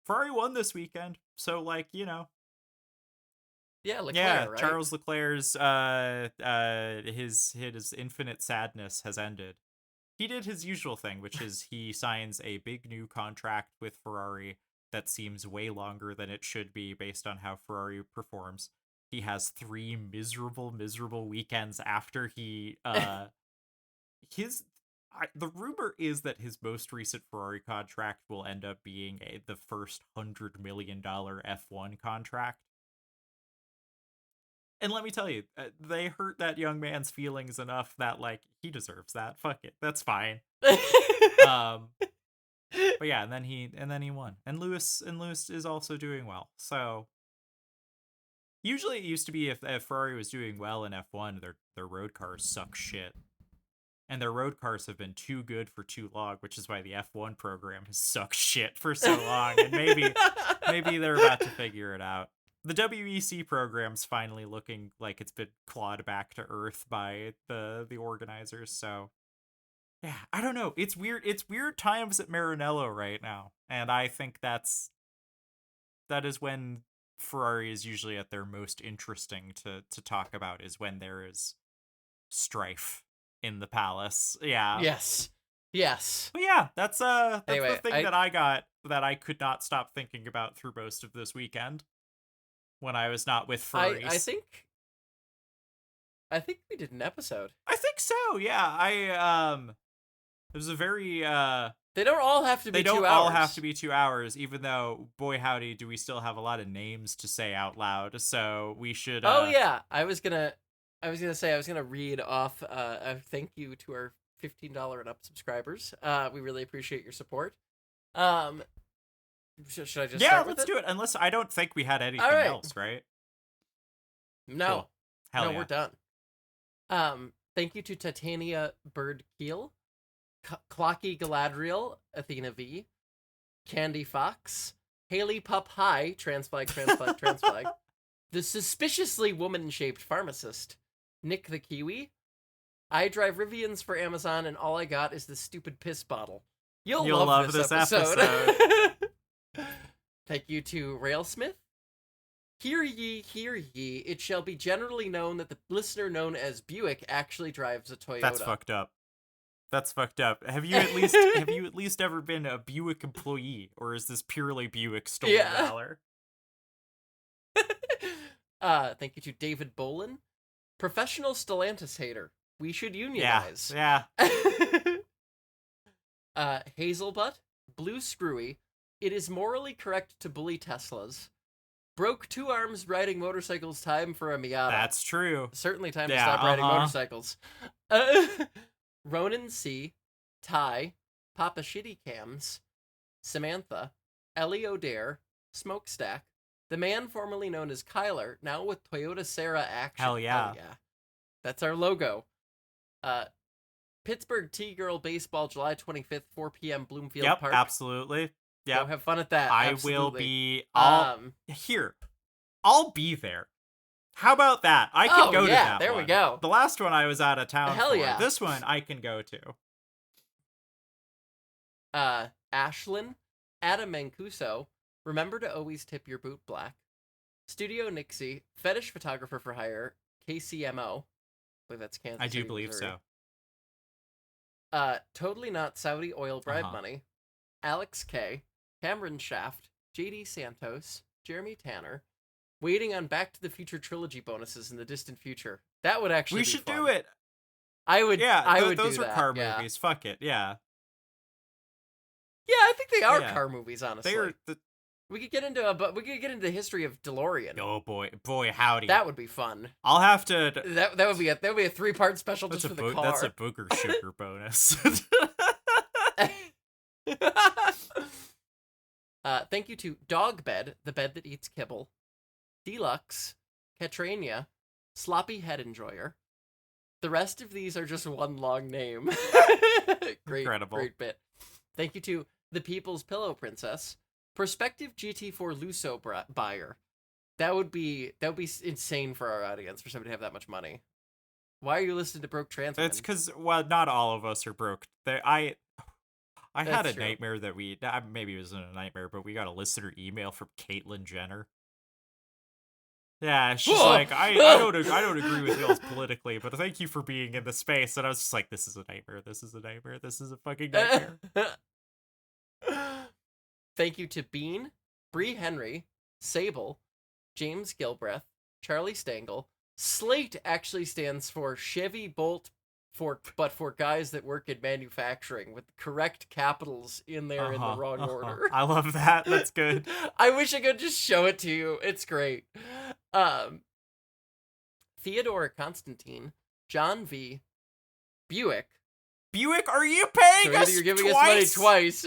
Ferrari won this weekend, so like, you know. Yeah, Leclerc, right? Charles Leclerc's his infinite sadness has ended. He did his usual thing, which is he signs a big new contract with Ferrari that seems way longer than it should be based on how Ferrari performs. He has 3 miserable weekends after he the rumor is that his most recent Ferrari contract will end up being the first $100 million F1 contract. And let me tell you, they hurt that young man's feelings enough that like he deserves that. Fuck it, that's fine. But yeah, and then he won, and Lewis is also doing well. So usually it used to be if Ferrari was doing well in F1, their road cars suck shit, and their road cars have been too good for too long, which is why the F1 program has sucked shit for so long. And maybe they're about to figure it out. The WEC program's finally looking like it's been clawed back to earth by the organizers. So yeah, I don't know. It's weird. It's weird times at Maranello right now, and I think that is when Ferrari is usually at their most interesting to talk about, is when there is strife in the palace. Yeah. Yes. But yeah, that's anyway, the thing that I got that I could not stop thinking about through most of this weekend when I was not with Ferraris. I think we did an episode. I think so. Yeah. It was a very they don't all have to be 2 hours. They don't all have to be 2 hours, even though, boy howdy, do we still have a lot of names to say out loud. So we should Oh yeah, I was gonna read off a thank you to our $15 and up subscribers. We really appreciate your support. Should I just start with let's do it. Unless I don't think we had anything else, right? No. Cool. Hell yeah. We're done. Thank you to Titania Bird Keel, Clocky Galadriel, Athena V, Candy Fox, Haley Pup High, transflag, the suspiciously woman-shaped pharmacist, Nick the Kiwi. I drive Rivians for Amazon, and all I got is this stupid piss bottle. You'll love this episode. Thank you to Railsmith. Hear ye, it shall be generally known that the listener known as Buick actually drives a Toyota. That's fucked up. Have you at least ever been a Buick employee, or is this purely Buick stolen valor? Thank you to David Bolin. Professional Stellantis hater. We should unionize. Yeah. Hazelbutt, Blue Screwy. It is morally correct to bully Teslas. Broke two arms riding motorcycles. Time for a Miata. That's true. Certainly time to Yeah, stop riding motorcycles. Ronan C, Ty, Papa Shitty Cams, Samantha, Ellie O'Dare, Smokestack, the man formerly known as Kyler, now with Toyota Sarah Action. Hell yeah. Hell yeah. That's our logo. Pittsburgh T-Girl Baseball, July 25th, 4 p.m. Bloomfield Yep, Park. absolutely. Yeah, Go have fun at that. I Absolutely. will be. I'll be there. How about that? I can go to that. There one. we go. The last one I was out of town Hell for. yeah. This one I can go to. Ashlyn, Adam Mancuso, remember to always tip your boot black. Studio Nixie, fetish photographer for hire, KCMO. I believe that's Kansas I do City, believe Missouri. so. Totally not Saudi oil bribe money. Alex K, Cameron Shaft, JD Santos, Jeremy Tanner, waiting on Back to the Future trilogy bonuses in the distant future. That would actually We be should fun. do it. I would. Yeah, I would. Those do were that. car Yeah. movies. Fuck it. Yeah. Yeah, I think they are Yeah. car movies. Honestly, They're. we could get into the history of DeLorean. Oh boy, howdy. That would be fun. I'll have to. That would be a 3-part special just for the car. That's a booger sugar bonus. Thank you to Dogbed, the bed that eats kibble, Deluxe, Katrania, Sloppy Head Enjoyer. The rest of these are just one long name. Incredible. Great bit. Thank you to the People's Pillow Princess, prospective GT4 Lusso buyer. That would be insane for our audience for somebody to have that much money. Why are you listening to Broke Trans Women? It's because, well, not all of us are broke. I had a true. nightmare that maybe it wasn't a nightmare, but we got a listener email from Caitlyn Jenner. Yeah, she's like, I don't agree with y'all politically, but thank you for being in the space. And I was just like, this is a nightmare. This is a nightmare. This is a fucking nightmare. Thank you to Bean, Bree Henry, Sable, James Gilbreth, Charlie Stengel. Slate actually stands for Chevy Bolt, but for guys that work in manufacturing, with the correct capitals in there in the wrong order. I love that. That's good. I wish I could just show it to you. It's great. Theodore Constantine, John V, Buick, are you paying us you're giving twice? us money twice.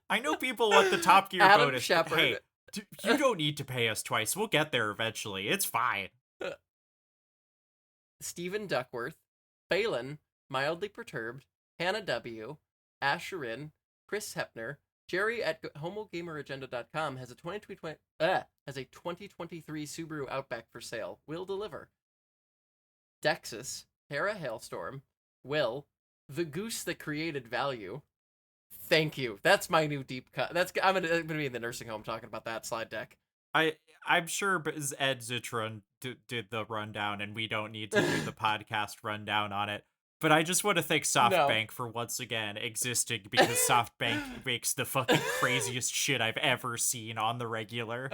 I know people want the Top Gear Adam bonus. Shepard. Hey, you don't need to pay us twice. We'll get there eventually. It's fine. Stephen Duckworth, Phelan, Mildly Perturbed, Hannah W, Asherin, Chris Hepner, Jerry at homogameragenda.com has a 2023 Subaru Outback for sale. Will deliver. Dexus, Tara Hailstorm, Will, the goose that created value. Thank you. That's my new deep cut. I'm gonna be in the nursing home talking about that slide deck. I'm sure Ed Zitron did the rundown, and we don't need to do the podcast rundown on it. But I just want to thank SoftBank for once again existing, because SoftBank makes the fucking craziest shit I've ever seen on the regular.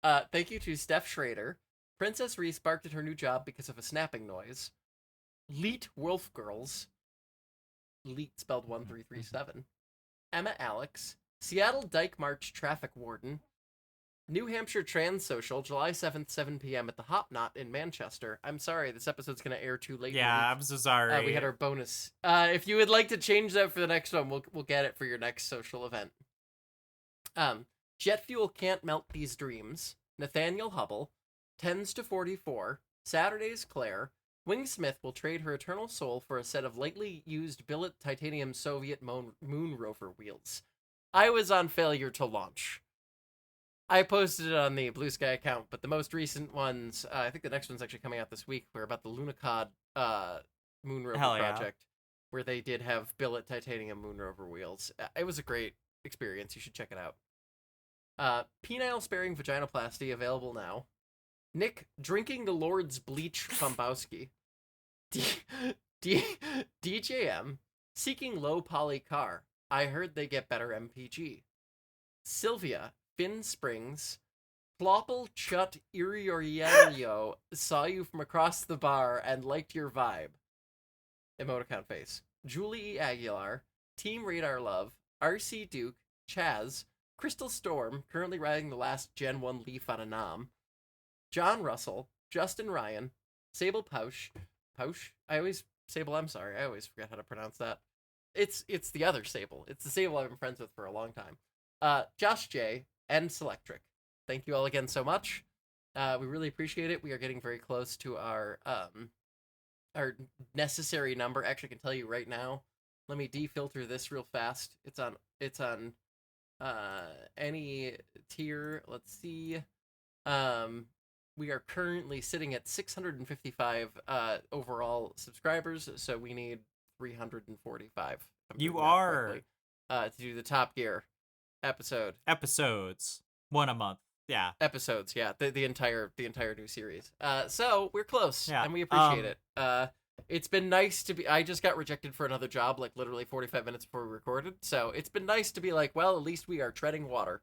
Thank you to Steph Schrader. Princess Reese barked at her new job because of a snapping noise. Leet Wolf Girls. Leet spelled 1337. Emma Alex. Seattle Dyke March Traffic Warden. New Hampshire Trans Social, July 7th, 7 p.m. at the Hop Knot in Manchester. I'm sorry, this episode's going to air too late. Yeah, I'm so sorry. We had our bonus. If you would like to change that for the next one, we'll get it for your next social event. Jet Fuel Can't Melt These Dreams. Nathaniel Hubble. Tends to 44. Saturday's Claire. Wingsmith will trade her eternal soul for a set of lightly used billet titanium Soviet moon rover wheels. I was on failure to launch. I posted it on the Blue Sky account, but the most recent ones, I think the next one's actually coming out this week, were about the Lunicod moon rover project, where they did have billet titanium moon rover wheels. It was a great experience. You should check it out. Penile sparing vaginoplasty available now. Nick drinking the Lord's bleach Fombowski. DJM seeking low poly car. I heard they get better MPG. Sylvia Finn Springs. Plopple Chut Iriorielio saw you from across the bar and liked your vibe. Emoticon face. Julie E. Aguilar. Team Radar Love. RC Duke. Chaz. Crystal Storm, currently riding the last Gen 1 Leaf on a Nom. John Russell, Justin Ryan, Sable Pausch. Pausch? Sable, I'm sorry. I always forget how to pronounce that. It's the other Sable. It's the Sable I've been friends with for a long time. Josh J, and Selectric. Thank you all again so much. We really appreciate it. We are getting very close to our necessary number. Actually, I can tell you right now. Let me defilter this real fast. It's on any tier. Let's see. We are currently sitting at 655 overall subscribers, so we need 345. You are to do the Top Gear episodes, one a month. Yeah, episodes. Yeah, the entire new series. So we're close, yeah, and we appreciate it. It's been nice to be. I just got rejected for another job, like literally 45 minutes before we recorded. So it's been nice to be like, well, at least we are treading water,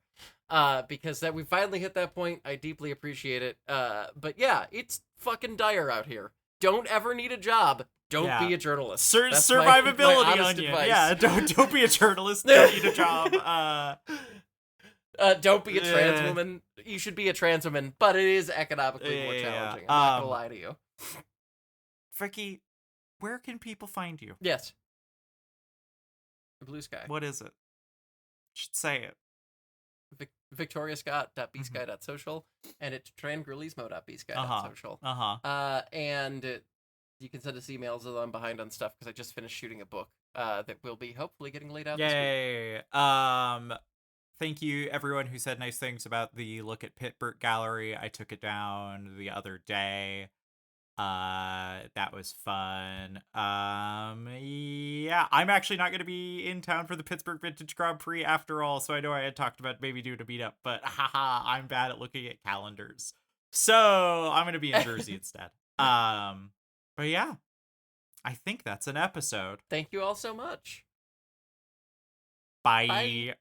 because that we finally hit that point. I deeply appreciate it. But yeah, it's fucking dire out here. Don't ever need a job. Don't be a journalist. Survivability my on you. advice. Yeah, don't be a journalist. Don't need a job. Don't be a trans woman. You should be a trans woman, but it is economically more challenging. I'm not gonna lie to you. Fricky, where can people find you? Yes. The Blue Sky. What is it? Should say it. VictoriaScott.bsky.social, and it's trangirlismo.bsky.social. And you can send us emails, although I'm behind on stuff because I just finished shooting a book that will be hopefully getting laid out this week. Thank you, everyone who said nice things about the Look at Pittsburgh gallery. I took it down the other day. That was fun. Yeah, I'm actually not going to be in town for the Pittsburgh Vintage Grand Prix after all, so I know I had talked about maybe doing a meetup, but haha, I'm bad at looking at calendars. So I'm going to be in Jersey instead. But yeah, I think that's an episode. Thank you all so much. Bye.